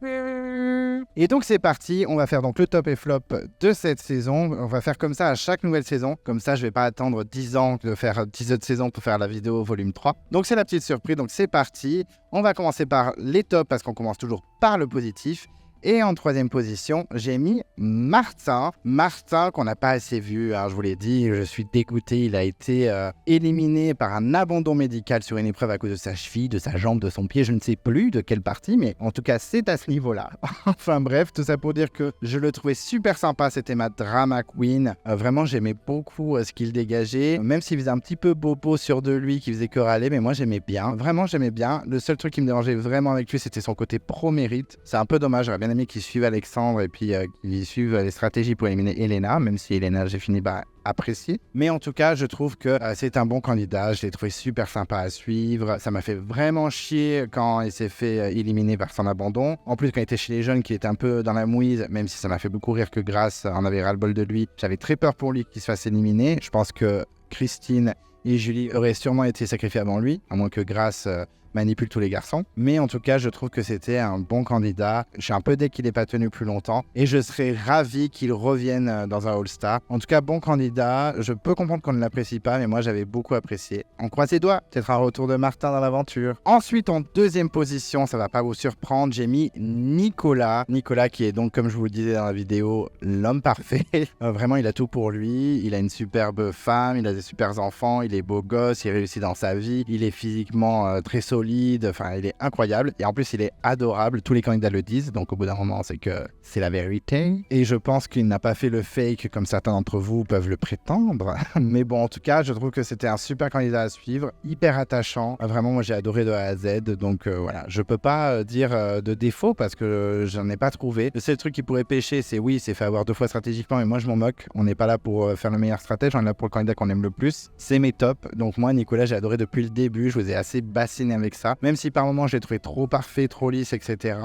Et donc c'est parti, on va faire donc le top et flop de cette saison. On va faire comme ça à chaque nouvelle saison. Comme ça, je vais pas attendre 10 ans de faire 10 autres saisons pour faire la vidéo volume 3. Donc c'est la petite surprise, donc c'est parti. On va commencer par les tops parce qu'on commence toujours par le positif. Et en 3e position, j'ai mis Martin. Martin, qu'on n'a pas assez vu, hein, je vous l'ai dit, je suis dégoûté. Il a été éliminé par un abandon médical sur une épreuve à cause de sa cheville, de sa jambe, de son pied. Je ne sais plus de quelle partie, mais en tout cas, c'est à ce niveau-là. Enfin bref, tout ça pour dire que je le trouvais super sympa. C'était ma drama queen. Vraiment, j'aimais beaucoup ce qu'il dégageait. Même s'il faisait un petit peu bobo sur de lui, qui faisait que râler, mais moi, j'aimais bien. Vraiment, j'aimais bien. Le seul truc qui me dérangeait vraiment avec lui, c'était son côté pro-mérite. C'est un peu dommage, j'aurais bien aimé qu'ils suivent Alexandre et puis qu'ils suivent les stratégies pour éliminer Elena, même si Elena, j'ai fini par apprécier. Mais en tout cas, je trouve que c'est un bon candidat. Je l'ai trouvé super sympa à suivre. Ça m'a fait vraiment chier quand il s'est fait éliminer par son abandon. En plus, quand il était chez les jeunes, qui était un peu dans la mouise, même si ça m'a fait beaucoup rire que Grace en avait ras-le-bol de lui, j'avais très peur pour lui qu'il se fasse éliminer. Je pense que Christine et Julie auraient sûrement été sacrifiées avant lui, à moins que Grace manipule tous les garçons. Mais en tout cas, je trouve que c'était un bon candidat. Je suis un peu déçu qu'il n'ait pas tenu plus longtemps. Et je serais ravi qu'il revienne dans un All-Star. En tout cas, bon candidat. Je peux comprendre qu'on ne l'apprécie pas, mais moi, j'avais beaucoup apprécié. On croise les doigts. Peut-être un retour de Martin dans l'aventure. Ensuite, en 2e position, ça va pas vous surprendre, j'ai mis Nicolas. Nicolas qui est donc, comme je vous le disais dans la vidéo, l'homme parfait. Vraiment, il a tout pour lui. Il a une superbe femme, il a des super enfants, il est beau gosse, il réussit dans sa vie. Il est physiquement très solide. Enfin, il est incroyable et en plus il est adorable, tous les candidats le disent, donc au bout d'un moment c'est que c'est la vérité et je pense qu'il n'a pas fait le fake comme certains d'entre vous peuvent le prétendre. Mais bon, en tout cas, je trouve que c'était un super candidat à suivre, hyper attachant, vraiment moi j'ai adoré de A à Z, donc voilà, je peux pas dire de défaut parce que j'en ai pas trouvé. Le seul truc qui pourrait pêcher, c'est oui, c'est fait avoir 2 fois stratégiquement et moi je m'en moque, on n'est pas là pour faire le meilleur stratège, on est là pour le candidat qu'on aime le plus, c'est mes tops. Donc moi Nicolas, j'ai adoré depuis le début, je vous ai assez bassiné avec ça, même si par moments j'ai trouvé trop parfait, trop lisse, etc.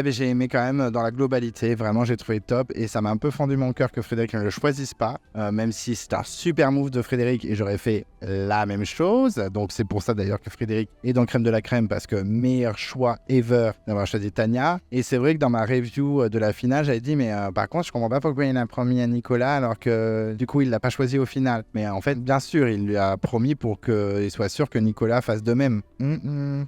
J'ai aimé quand même dans la globalité, vraiment j'ai trouvé top et ça m'a un peu fendu mon cœur que Frédéric ne le choisisse pas, même si c'est un super move de Frédéric et j'aurais fait la même chose. Donc c'est pour ça d'ailleurs que Frédéric est dans Crème de la Crème, parce que meilleur choix ever d'avoir choisi Tania. Et c'est vrai que dans ma review de la finale, j'avais dit, mais par contre, je comprends pas pourquoi il a promis à Nicolas alors que du coup, il l'a pas choisi au final. Mais en fait, bien sûr, il lui a promis pour qu'il soit sûr que Nicolas fasse de même.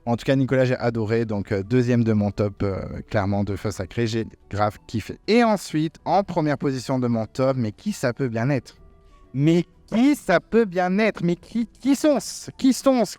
En tout cas, Nicolas, j'ai adoré. Donc, deuxième de mon top, clairement, de Feu Sacré. J'ai grave kiffé. Et ensuite, en première position de mon top, mais qui ça peut bien être? Mais qui ça peut bien être? Mais qui sont-ce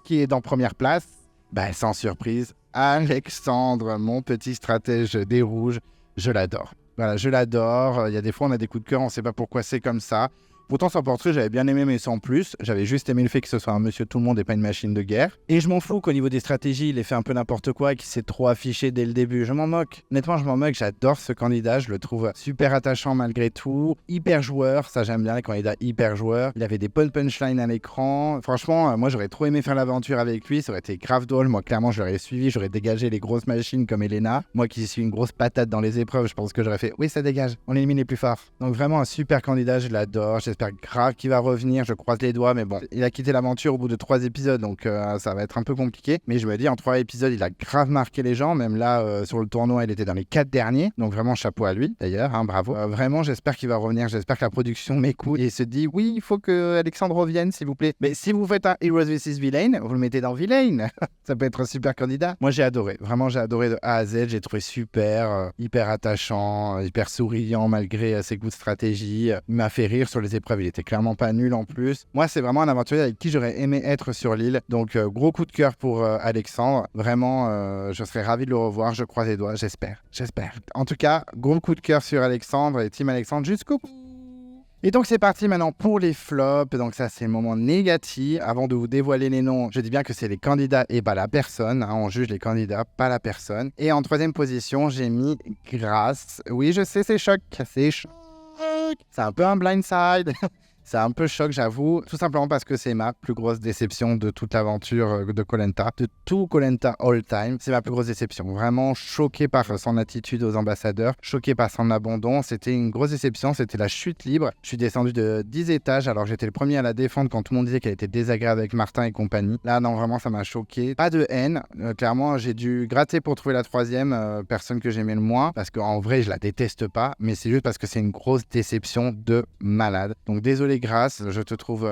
qui est dans première place? Ben, sans surprise, Alexandre, mon petit stratège des rouges. Je l'adore. Voilà, je l'adore. Il y a des fois, on a des coups de cœur, on ne sait pas pourquoi c'est comme ça. Pourtant, son portrait, j'avais bien aimé, mais sans plus. J'avais juste aimé le fait que ce soit un monsieur tout le monde et pas une machine de guerre. Et je m'en fous qu'au niveau des stratégies, il ait fait un peu n'importe quoi et qu'il s'est trop affiché dès le début. Je m'en moque. Honnêtement, je m'en moque. J'adore ce candidat. Je le trouve super attachant malgré tout. Hyper joueur. Ça, j'aime bien les candidats hyper joueurs. Il avait des bonnes punchlines à l'écran. Franchement, moi, j'aurais trop aimé faire l'aventure avec lui. Ça aurait été grave drôle. Moi, clairement, je l'aurais suivi. J'aurais dégagé les grosses machines comme Elena. Moi qui suis une grosse patate dans les épreuves, je pense que j'aurais fait oui, ça dégage. On élimine les plus forts. Donc, vraiment un super candidat. Je l'adore. J'espère grave qu'il va revenir, je croise les doigts, mais bon, il a quitté l'aventure au bout de 3 épisodes, donc ça va être un peu compliqué. Mais je me dis, en 3 épisodes, il a grave marqué les gens, même là, sur le tournoi, il était dans les 4 derniers, donc vraiment chapeau à lui, d'ailleurs, hein, bravo. Vraiment, j'espère qu'il va revenir, j'espère que la production m'écoute et se dit, oui, il faut que Alexandre revienne, s'il vous plaît. Mais si vous faites un Heroes vs Villain, vous le mettez dans Villain, ça peut être un super candidat. Moi, j'ai adoré, vraiment, j'ai adoré de A à Z, j'ai trouvé super, hyper attachant, hyper souriant, malgré ses coups de stratégie. Il m'a fait rire sur les épreuves, il était clairement pas nul en plus. Moi, c'est vraiment un aventurier avec qui j'aurais aimé être sur l'île. Donc, gros coup de cœur pour Alexandre. Vraiment, je serais ravi de le revoir. Je croise les doigts, j'espère. En tout cas, gros coup de cœur sur Alexandre et Team Alexandre jusqu'au bout. Et donc c'est parti maintenant pour les flops, donc ça c'est le moment négatif. Avant de vous dévoiler les noms, je dis bien que c'est les candidats et pas la personne, hein. On juge les candidats, pas la personne. Et en troisième position, j'ai mis Grâce. Oui, je sais, c'est choc, c'est un peu un blindside. C'est un peu choc, j'avoue, tout simplement parce que c'est ma plus grosse déception de toute l'aventure de Koh Lanta, de tout Koh Lanta all time. C'est ma plus grosse déception. Vraiment choqué par son attitude aux ambassadeurs, choqué par son abandon. C'était une grosse déception, c'était la chute libre. Je suis descendu de 10 étages alors j'étais le premier à la défendre quand tout le monde disait qu'elle était désagréable avec Martin et compagnie. Là, non, vraiment, ça m'a choqué. Pas de haine. Clairement, j'ai dû gratter pour trouver la troisième personne que j'aimais le moins parce qu'en vrai, je la déteste pas, mais c'est juste parce que c'est une grosse déception de malade. Donc, désolé, Grâce, je te trouve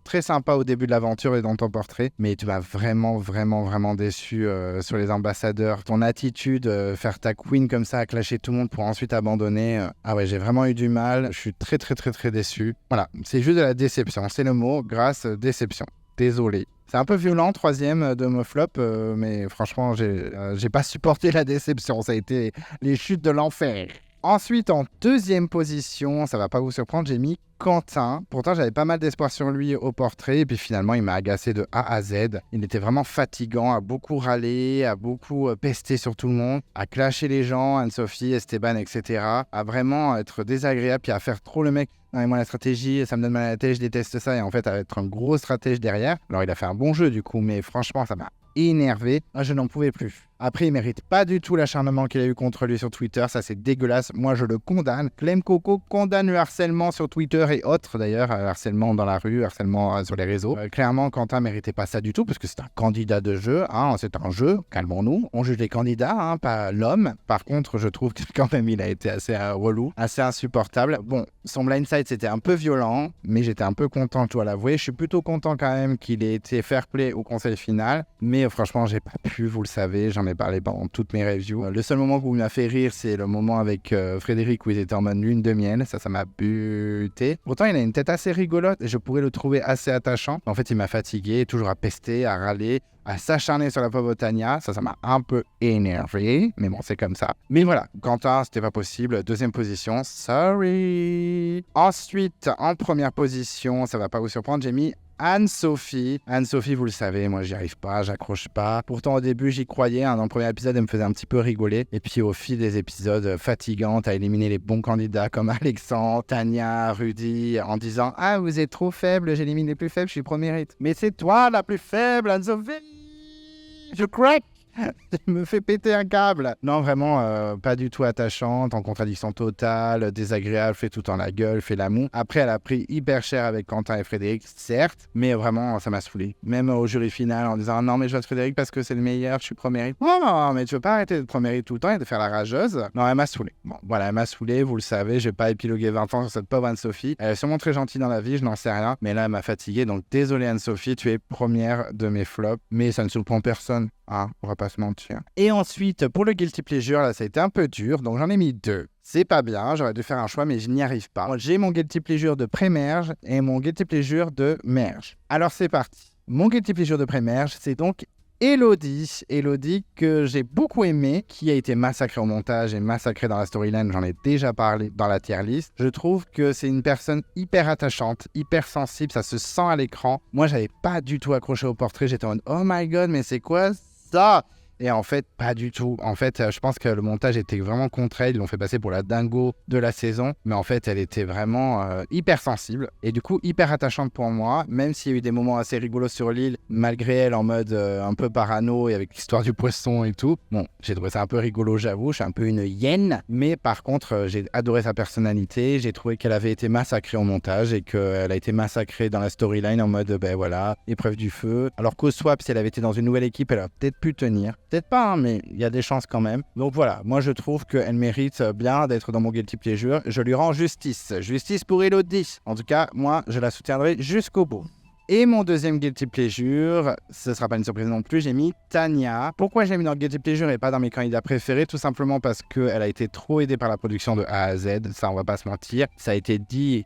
très sympa au début de l'aventure et dans ton portrait, mais tu m'as vraiment déçu sur les ambassadeurs. Ton attitude, faire ta queen comme ça, à clasher tout le monde pour ensuite abandonner. Ah ouais, j'ai vraiment eu du mal. Je suis très déçu. Voilà, c'est juste de la déception. C'est le mot. Grâce, déception. Désolé. C'est un peu violent, troisième de mon flop, mais franchement, j'ai pas supporté la déception. Ça a été les chutes de l'enfer. Ensuite, en deuxième position, ça va pas vous surprendre, j'ai mis Quentin. Pourtant, j'avais pas mal d'espoir sur lui au portrait. Et puis finalement, il m'a agacé de A à Z. Il était vraiment fatigant, à beaucoup râler, à beaucoup pester sur tout le monde, à clasher les gens, Anne-Sophie, Esteban, etc. À vraiment être désagréable, puis à faire trop le mec. Non, mais moi, la stratégie, ça me donne mal à la tête, je déteste ça. Et en fait, à être un gros stratège derrière. Alors, il a fait un bon jeu, du coup, mais franchement, ça m'a énervé. Moi, je n'en pouvais plus. Après, il mérite pas du tout l'acharnement qu'il a eu contre lui sur Twitter. Ça, c'est dégueulasse. Moi, je le condamne. Clem Coco condamne le harcèlement sur Twitter et autres, d'ailleurs. Harcèlement dans la rue, harcèlement sur les réseaux. Clairement, Quentin méritait pas ça du tout parce que c'est un candidat de jeu. Hein. C'est un jeu. Calmons-nous. On juge les candidats, hein, pas l'homme. Par contre, je trouve que quand même, il a été assez relou, assez insupportable. Bon, son blindside, c'était un peu violent, mais j'étais un peu content, je dois l'avouer. Je suis plutôt content quand même qu'il ait été fair play au conseil final. Mais franchement, j'ai pas pu, vous le savez. J'en ai parlé pendant toutes mes reviews. Le seul moment où il m'a fait rire, c'est le moment avec Frédéric où il était en mode lune de miel. Ça m'a buté. Pourtant, il a une tête assez rigolote et je pourrais le trouver assez attachant. En fait, il m'a fatigué, toujours à pester, à râler, à s'acharner sur la pauvre Tania. Ça m'a un peu énervé. Mais bon, c'est comme ça. Mais voilà, Quentin, c'était pas possible. Deuxième position, sorry. Ensuite, en première position, ça va pas vous surprendre, j'ai mis Anne-Sophie. Anne-Sophie, vous le savez, moi j'y arrive pas, j'accroche pas. Pourtant au début j'y croyais, hein. Dans le premier épisode elle me faisait un petit peu rigoler. Et puis au fil des épisodes fatigants, t'as éliminé les bons candidats comme Alexandre, Tania, Rudy, en disant « Ah, vous êtes trop faible, j'élimine les plus faibles, je suis pro mérite. » Mais c'est toi la plus faible, Anne-Sophie. Je craque. Il me fait péter un câble. Non, vraiment, pas du tout attachante, en contradiction totale, désagréable, fait tout en la gueule, fait l'amour. Après, elle a pris hyper cher avec Quentin et Frédéric, certes, mais vraiment, ça m'a saoulé. Même au jury final, en disant non, mais je vote Frédéric parce que c'est le meilleur, je suis pro-mérite. Non, mais tu veux pas arrêter de pro-mérite tout le temps et de faire la rageuse? Non, elle m'a saoulé. Bon, voilà, elle m'a saoulé, vous le savez, j'ai pas épilogué 20 ans sur cette pauvre Anne-Sophie. Elle est sûrement très gentille dans la vie, je n'en sais rien, mais là, elle m'a fatigué. Donc, désolé Anne-Sophie, tu es première de mes flops, mais ça ne surprend personne. Hein, on va pas se mentir. Et ensuite, pour le guilty pleasure, là, ça a été un peu dur, donc j'en ai mis 2. C'est pas bien, j'aurais dû faire un choix, mais je n'y arrive pas. J'ai mon guilty pleasure de pré-merge et mon guilty pleasure de merge. Alors, c'est parti. Mon guilty pleasure de pré-merge, c'est donc Elodie que j'ai beaucoup aimé, qui a été massacrée au montage et massacrée dans la storyline, j'en ai déjà parlé dans la tier list. Je trouve que c'est une personne hyper attachante, hyper sensible, ça se sent à l'écran. Moi, j'avais pas du tout accroché au portrait, j'étais en mode « Oh my god, mais c'est quoi ça ?» Et en fait, pas du tout. En fait, je pense que le montage était vraiment contre elle. Ils l'ont fait passer pour la dingo de la saison. Mais en fait, elle était vraiment hyper sensible. Et du coup, hyper attachante pour moi. Même s'il y a eu des moments assez rigolos sur l'île, malgré elle en mode un peu parano et avec l'histoire du poisson et tout. Bon, j'ai trouvé ça un peu rigolo, j'avoue. Je suis un peu une hyène. Mais par contre, j'ai adoré sa personnalité. J'ai trouvé qu'elle avait été massacrée au montage et qu'elle a été massacrée dans la storyline en mode, ben voilà, épreuve du feu. Alors qu'au swap, si elle avait été dans une nouvelle équipe, elle aurait peut-être pu tenir. Peut-être pas, hein, mais il y a des chances quand même. Donc voilà, moi je trouve qu'elle mérite bien d'être dans mon guilty pleasure. Je lui rends justice. Justice pour Elodie. En tout cas, moi, je la soutiendrai jusqu'au bout. Et mon deuxième guilty pleasure, ce sera pas une surprise non plus, j'ai mis Tania. Pourquoi j'ai mis dans le guilty pleasure et pas dans mes candidats préférés? Tout simplement parce qu'elle a été trop aidée par la production de A à Z. Ça, on va pas se mentir. Ça a été dit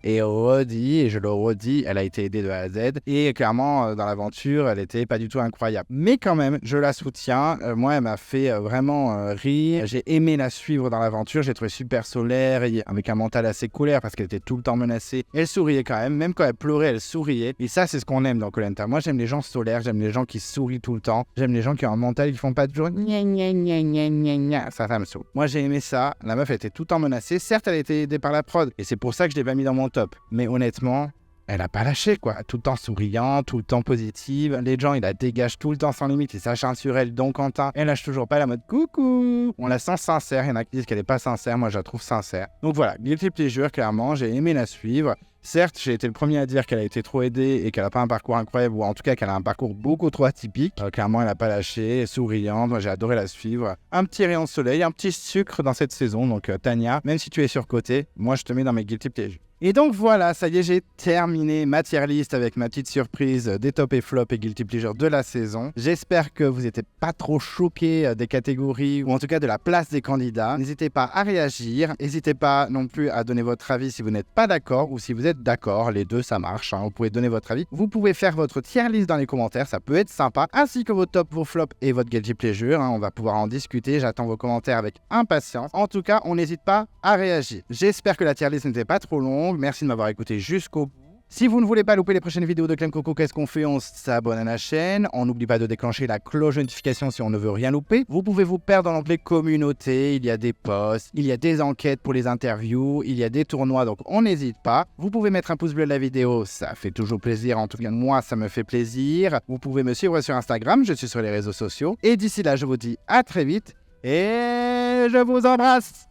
et redit, et je le redis, elle a été aidée de A à Z, et clairement dans l'aventure elle était pas du tout incroyable, mais quand même je la soutiens. Moi elle m'a fait vraiment rire, j'ai aimé la suivre dans l'aventure, j'ai trouvé super solaire et avec un mental assez colère parce qu'elle était tout le temps menacée. Elle souriait quand même quand elle pleurait elle souriait, et ça c'est ce qu'on aime dans Koh Lanta. Moi j'aime les gens solaires, j'aime les gens qui sourient tout le temps, j'aime les gens qui ont un mental qui font pas toujours gna gna gna gna gna gna. Ça me saoule. Moi j'ai aimé ça, la meuf elle était tout le temps menacée, certes elle a été aidée par la prod et c'est pour ça que je l'ai pas mis dans mon top. Mais honnêtement, elle a pas lâché quoi. Tout le temps souriante, tout le temps positive. Les gens, ils la dégagent tout le temps sans limite. Ils s'acharnent sur elle. Donc Quentin, elle lâche toujours pas la mode coucou. On la sent sincère. Il y en a qui disent qu'elle est pas sincère. Moi, je la trouve sincère. Donc voilà, guilty pleasure, clairement. J'ai aimé la suivre. Certes, j'ai été le premier à dire qu'elle a été trop aidée et qu'elle n'a pas un parcours incroyable, ou en tout cas qu'elle a un parcours beaucoup trop atypique. Clairement, elle n'a pas lâché, souriante. Moi, j'ai adoré la suivre. Un petit rayon de soleil, un petit sucre dans cette saison. Donc Tania, même si tu es surcotée, moi, je te mets dans mes guilty pleasures. Et donc voilà, ça y est, j'ai terminé ma tier list avec ma petite surprise des top et flop et guilty pleasure de la saison. J'espère que vous n'êtes pas trop choqués des catégories ou en tout cas de la place des candidats. N'hésitez pas à réagir, n'hésitez pas non plus à donner votre avis si vous n'êtes pas d'accord ou si vous êtes d'accord, les deux ça marche, hein. Vous pouvez donner votre avis. Vous pouvez faire votre tier list dans les commentaires, ça peut être sympa, ainsi que vos top, vos flops et votre guilty pleasure, hein. On va pouvoir en discuter, j'attends vos commentaires avec impatience. En tout cas, on n'hésite pas à réagir. J'espère que la tier list n'était pas trop longue. Merci de m'avoir écouté jusqu'au bout. Si vous ne voulez pas louper les prochaines vidéos de Clem Coco, qu'est-ce qu'on fait? On s'abonne à la chaîne. On n'oublie pas de déclencher la cloche de notification si on ne veut rien louper. Vous pouvez vous perdre dans l'onglet communauté. Il y a des posts, il y a des enquêtes pour les interviews, il y a des tournois, donc on n'hésite pas. Vous pouvez mettre un pouce bleu à la vidéo, ça fait toujours plaisir. En tout cas, moi, ça me fait plaisir. Vous pouvez me suivre sur Instagram, je suis sur les réseaux sociaux. Et d'ici là, je vous dis à très vite et je vous embrasse.